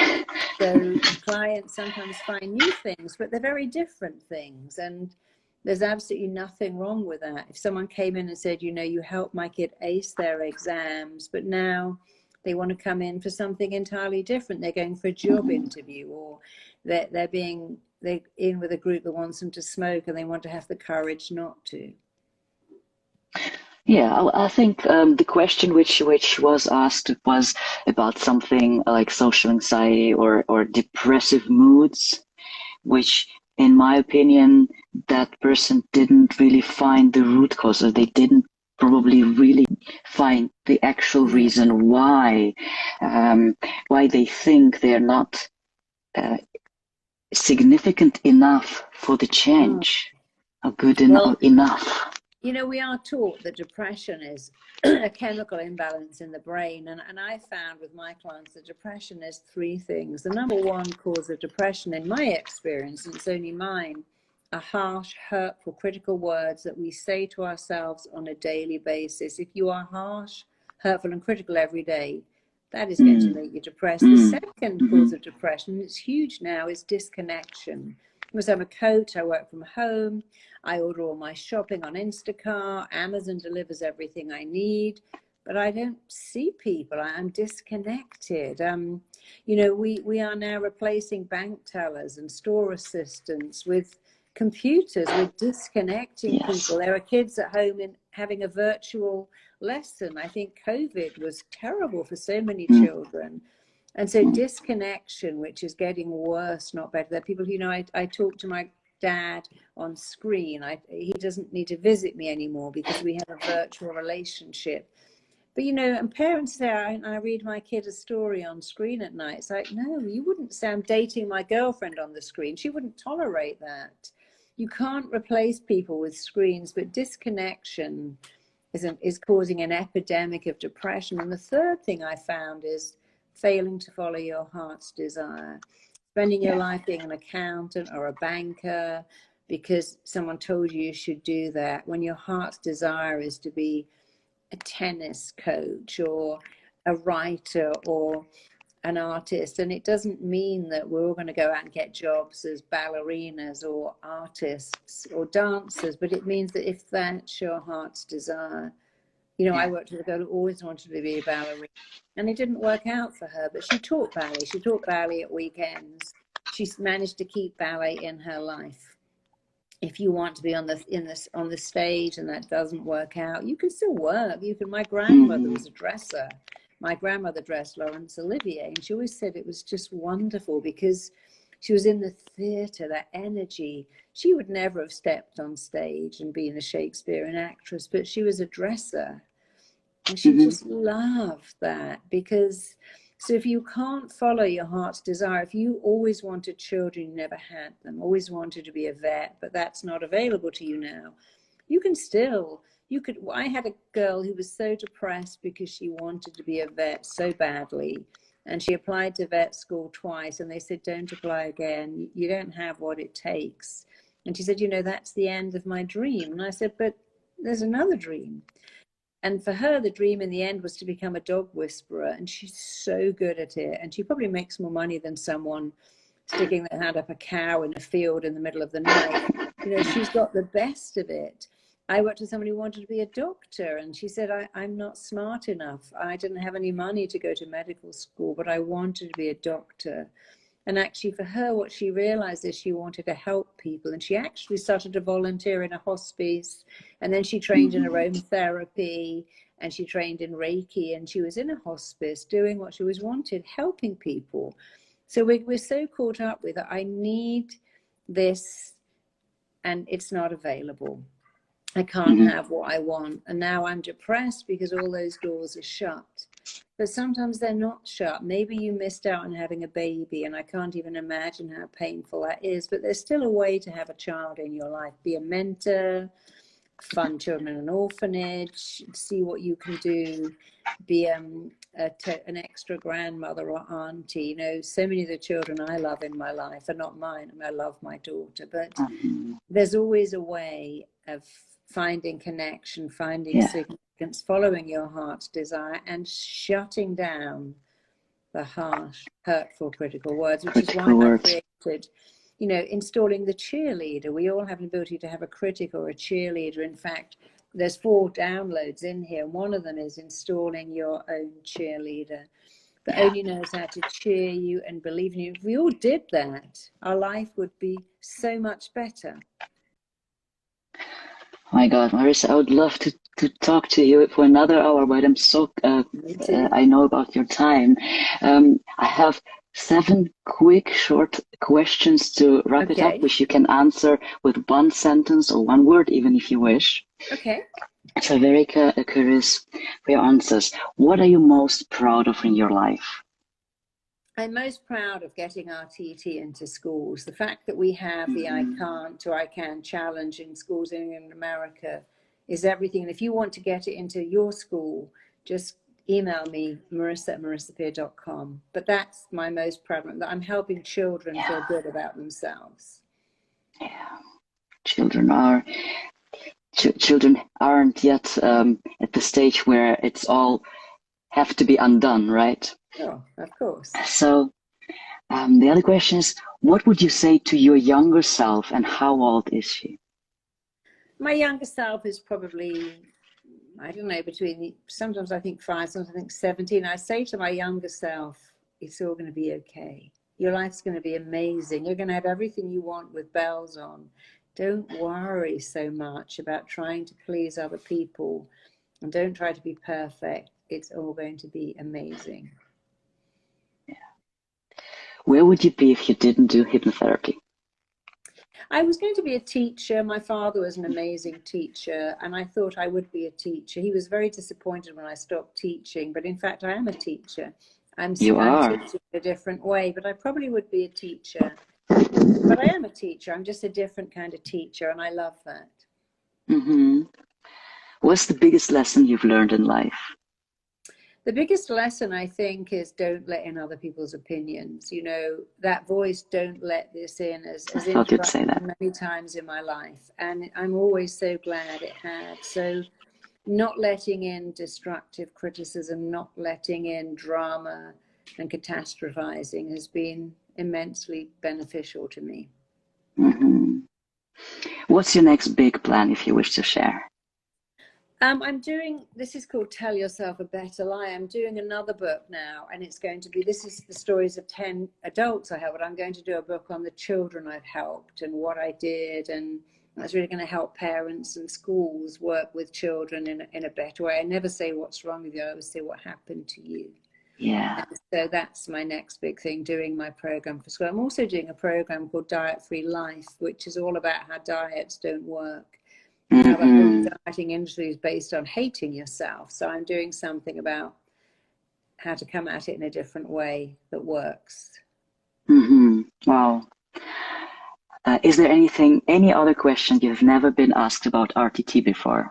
So clients sometimes find new things, but they're very different things. And there's absolutely nothing wrong with that. If someone came in and said, you know, you helped my kid ace their exams, but now they want to come in for something entirely different. They're going for a job interview, or they're in with a group that wants them to smoke and they want to have the courage not to. Yeah, I think the question which was asked was about something like social anxiety or depressive moods, which, in my opinion, that person didn't really find the root cause, or they didn't probably really find the actual reason why they think they're not significant enough for the change, or good enough. You know, we are taught that depression is a chemical imbalance in the brain. And I found with my clients that depression is three things. The number one cause of depression, in my experience, and it's only mine, are harsh, hurtful, critical words that we say to ourselves on a daily basis. If you are harsh, hurtful, and critical every day, that is going to make you depressed. The second cause of depression, it's huge now, is disconnection. Because I'm a coach, I work from home, I order all my shopping on Instacart, Amazon delivers everything I need, but I don't see people. I'm disconnected. You know, we are now replacing bank tellers and store assistants with computers. We're disconnecting people. There are kids at home having a virtual lesson. I think COVID was terrible for so many children. And so disconnection, which is getting worse, not better. There are people, you know, I talk to my dad on screen. He doesn't need to visit me anymore because we have a virtual relationship. But, you know, and parents say, I read my kid a story on screen at night. It's like, no, you wouldn't say I'm dating my girlfriend on the screen. She wouldn't tolerate that. You can't replace people with screens, but disconnection is causing an epidemic of depression. And the third thing I found is failing to follow your heart's desire, spending your life being an accountant or a banker because someone told you should do that, when your heart's desire is to be a tennis coach or a writer or an artist. And it doesn't mean that we're all going to go out and get jobs as ballerinas or artists or dancers, but it means that if that's your heart's desire. You know, I worked with a girl who always wanted to be a ballerina, and it didn't work out for her, but she taught ballet. She taught ballet at weekends. She's managed to keep ballet in her life. If you want to be on the stage and that doesn't work out, you can still work. You can. My grandmother was a dresser. My grandmother dressed Laurence Olivier, and she always said it was just wonderful because she was in the theater, that energy. She would never have stepped on stage and been a Shakespearean actress, but she was a dresser. And she just loved that because, so if you can't follow your heart's desire, if you always wanted children, you never had them, always wanted to be a vet, but that's not available to you now, I had a girl who was so depressed because she wanted to be a vet so badly. And she applied to vet school twice and they said, don't apply again. You don't have what it takes. And she said, you know, that's the end of my dream. And I said, but there's another dream. And for her, the dream in the end was to become a dog whisperer. And she's so good at it. And she probably makes more money than someone sticking their hand up a cow in a field in the middle of the night. You know, she's got the best of it. I worked with somebody who wanted to be a doctor, and she said, I'm not smart enough. I didn't have any money to go to medical school, but I wanted to be a doctor. And actually for her, what she realized is she wanted to help people. And she actually started to volunteer in a hospice. And then she trained in aromatherapy, and she trained in Reiki, and she was in a hospice doing what she always wanted, helping people. So we're so caught up with it. I need this, and it's not available. I can't have what I want. And now I'm depressed because all those doors are shut. But sometimes they're not shut. Maybe you missed out on having a baby, and I can't even imagine how painful that is. But there's still a way to have a child in your life. Be a mentor, fund children in an orphanage, see what you can do, be an extra grandmother or auntie. You know, so many of the children I love in my life are not mine. I mean, I love my daughter, but there's always a way of finding connection, finding significance, following your heart's desire, and shutting down the harsh, hurtful, critical words, which is why I created, you know, installing the cheerleader. We all have an ability to have a critic or a cheerleader. In fact, there's 4 downloads in here, and one of them is installing your own cheerleader that only knows how to cheer you and believe in you. If we all did that, our life would be so much better. Oh my God, Marisa, I would love to talk to you for another hour, but I'm so, I know about your time. I have 7 quick, short questions to wrap it up, which you can answer with 1 sentence or 1 word, even if you wish. Okay. So very curious for your answers. What are you most proud of in your life? I'm most proud of getting RTT into schools. The fact that we have the I can't to I can challenge in schools in America is everything. And if you want to get it into your school, just email me, marisa@marisapeer.com. But that's my most proud one, that I'm helping children feel good about themselves. Yeah, children aren't yet at the stage where it's all have to be undone, right? Oh, of course. So the other question is, what would you say to your younger self, and how old is she? My younger self is probably, I don't know, sometimes I think 5, sometimes I think 17. I say to my younger self, it's all going to be okay. Your life's going to be amazing. You're going to have everything you want with bells on. Don't worry so much about trying to please other people, and don't try to be perfect. It's all going to be amazing. Yeah. Where would you be if you didn't do hypnotherapy? I was going to be a teacher. My father was an amazing teacher, and I thought I would be a teacher. He was very disappointed when I stopped teaching, but in fact I am a teacher. I'm teaching in a different way, but I probably would be a teacher. But I am a teacher. I'm just a different kind of teacher, and I love that. What's the biggest lesson you've learned in life? The biggest lesson, I think, is don't let in other people's opinions. You know, that voice, don't let this in, as interrupted many times in my life. And I'm always so glad it had. So not letting in destructive criticism, not letting in drama and catastrophizing has been immensely beneficial to me. What's your next big plan, if you wish to share? I'm doing, this is called Tell Yourself a Better Lie. I'm doing another book now, and it's going to be, this is the stories of 10 adults I helped, but I'm going to do a book on the children I've helped and what I did, and that's really going to help parents and schools work with children in a better way. I never say what's wrong with you, I always say what happened to you. Yeah. And so that's my next big thing, doing my program for school. I'm also doing a program called Diet Free Life, which is all about how diets don't work. Now the whole dieting industry is based on hating yourself. So I'm doing something about how to come at it in a different way that works. Wow. Is there any other question you've never been asked about RTT before?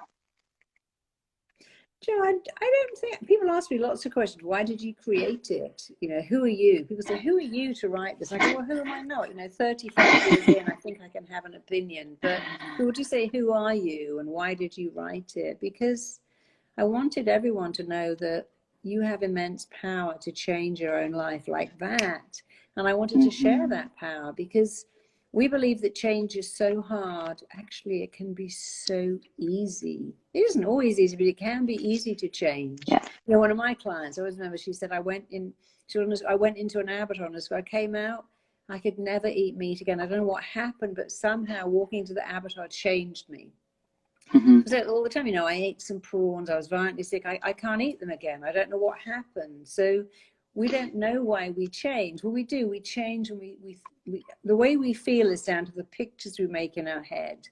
Joe, I don't think, people ask me lots of questions. Why did you create it? You know, who are you? People say, who are you to write this? I go, well, who am I not? You know, 35 years in, I think I can have an opinion. But people just say, who are you? And why did you write it? Because I wanted everyone to know that you have immense power to change your own life like that. And I wanted to share that power, because we believe that change is so hard. Actually, it can be so easy. It isn't always easy, but it can be easy to change. Yeah. You know, one of my clients, I always remember, she said, I went into an Abertonis school. I came out I could never eat meat again. I don't know what happened, but somehow walking into the abattoir changed me. Because all the time, I ate some prawns, I was violently sick, I can't eat them again. I don't know what happened. So we don't know why we change. Well, we do. We change, and we the way we feel is down to the pictures we make in our head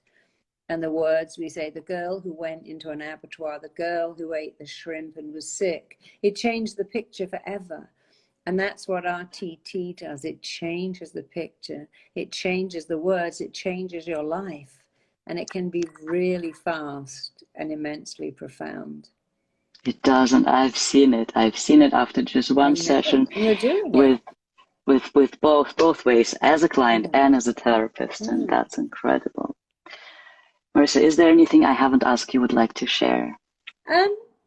and the words we say. The girl who went into an abattoir, the girl who ate the shrimp and was sick. It changed the picture forever. And that's what RTT does. It changes the picture. It changes the words. It changes your life. And it can be really fast and immensely profound. It does, and I've seen it. I've seen it after just one session and you're doing with both ways, as a client and as a therapist, and that's incredible. Marisa, is there anything I haven't asked you would like to share?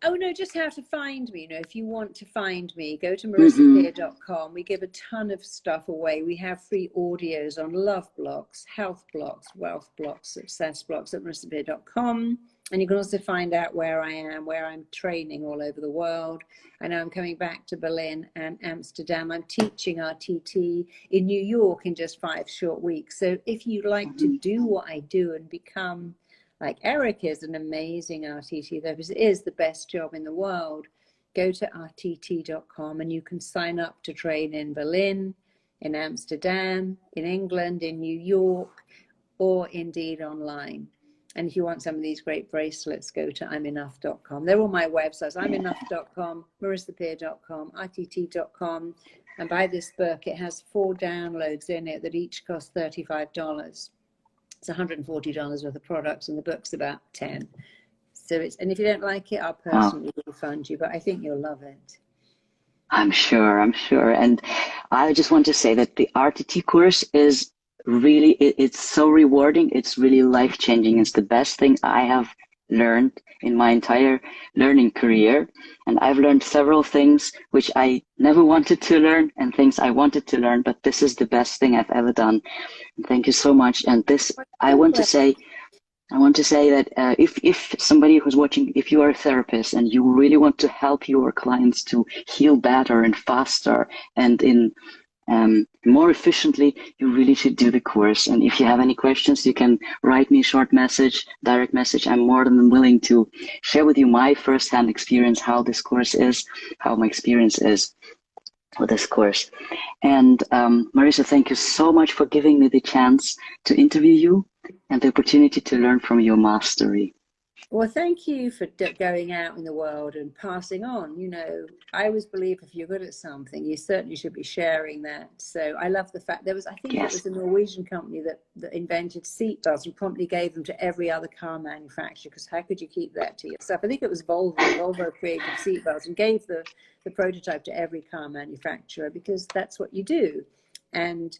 Oh no, just how to find me. If you want to find me, go to marisapeer.com. We give a ton of stuff away. We have free audios on love blocks, health blocks, wealth blocks, success blocks at marisapeer.com. And you can also find out where I am, where I'm training all over the world. I know I'm coming back to Berlin and Amsterdam. I'm teaching RTT in New York in just 5 short weeks. So if you'd like to do what I do and become like Eric is an amazing RTT therapist, it is the best job in the world, go to RTT.com and you can sign up to train in Berlin, in Amsterdam, in England, in New York, or indeed online. And if you want some of these great bracelets, go to I'mEnough.com. They're all my websites, I'mEnough.com, MarisaPeer.com, RTT.com. And buy this book. It has 4 downloads in it that each cost $35. It's $140 worth of products, and the book's about 10. So and if you don't like it, I'll personally refund you, but I think you'll love it. I'm sure. And I just want to say that the RTT course is really, it's so rewarding. It's really life-changing. It's the best thing I have learned in my entire learning career. And I've learned several things which I never wanted to learn and things I wanted to learn, but this is the best thing I've ever done. And thank you so much. And this, I want to say that if somebody who's watching, if you are a therapist and you really want to help your clients to heal better and faster and in more efficiently, you really should do the course. And if you have any questions, you can write me a short message, direct message. I'm more than willing to share with you my firsthand experience, how this course is, how my experience is with this course. And Marisa, thank you so much for giving me the chance to interview you and the opportunity to learn from your mastery. Well, thank you for going out in the world and passing on. I always believe if you're good at something, you certainly should be sharing that. So I love the fact it was a Norwegian company that invented seatbelts and promptly gave them to every other car manufacturer, because how could you keep that to yourself? I think it was Volvo. Volvo created seatbelts and gave the prototype to every car manufacturer, because that's what you do. And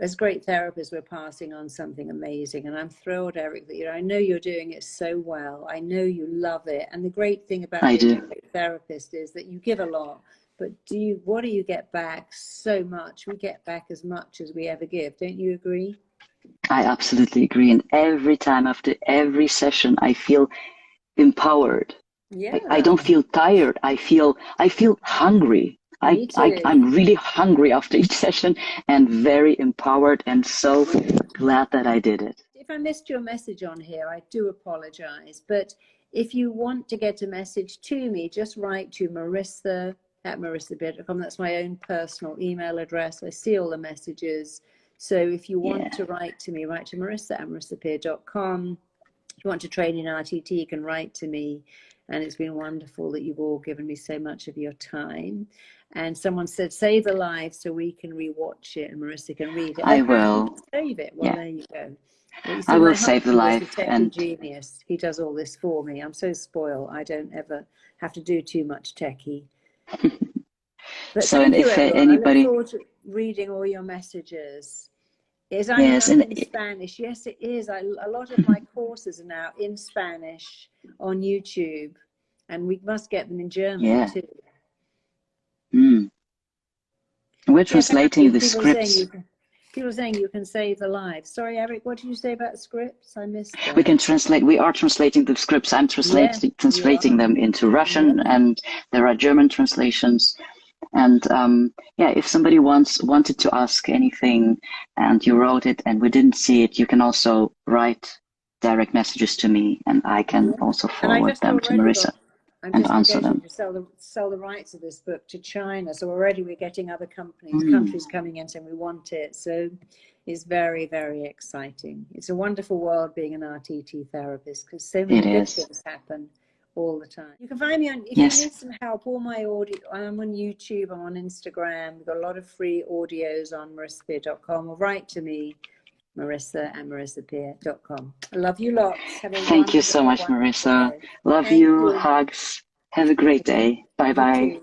as great therapists, we're passing on something amazing, and I'm thrilled, Eric, that I know you're doing it so well. I know you love it, and the great thing about being a great therapist is that you give a lot, but what do you get back? So much. We get back as much as we ever give. Don't you agree? I absolutely agree, and every time after every session, I feel empowered. Yeah, I don't feel tired. I feel hungry. I'm really hungry after each session and very empowered and so glad that I did it. If I missed your message on here, I do apologize. But if you want to get a message to me, just write to marisa@marisapeer.com. That's my own personal email address. I see all the messages. So if you want to write to me, write to marisa@marisapeer.com. If you want to train in RTT, you can write to me. And it's been wonderful that you've all given me so much of your time. And someone said, save the live so we can rewatch it and Marisa can read it. I will. Save it. Well, there you go. Well, I will save the live. And genius. He does all this for me. I'm so spoiled. I don't ever have to do too much techie. But so, and if anybody... I look forward to reading all your messages. Is I in Spanish? Yes, it is. A lot of my courses are now in Spanish on YouTube, and we must get them in German too. We're translating the scripts. People are saying you can save the live. Sorry, Eric, what did you say about scripts? I missed that. We can translate. We are translating the scripts. I'm translating them into Russian, and there are German translations. And yeah, if somebody wanted to ask anything and you wrote it and we didn't see it, you can also write direct messages to me, and I can also And I forward just them to already Marisa got, I'm and just answer negotiating them. to sell the rights of this book to China. So already we're getting other Mm. countries coming in saying we want it. So it's very, very exciting. It's a wonderful world being an RTT therapist, because so many good things happen all the time. You can find me on, if you need some help, all my audio, I'm on YouTube, I'm on Instagram. We've got a lot of free audios on marisapeer.com, or write to me, Marisa at marisapeer.com. I love you lots. Have a Thank you so much, Marisa. day. Love you. Hugs. Have a great day. Bye bye.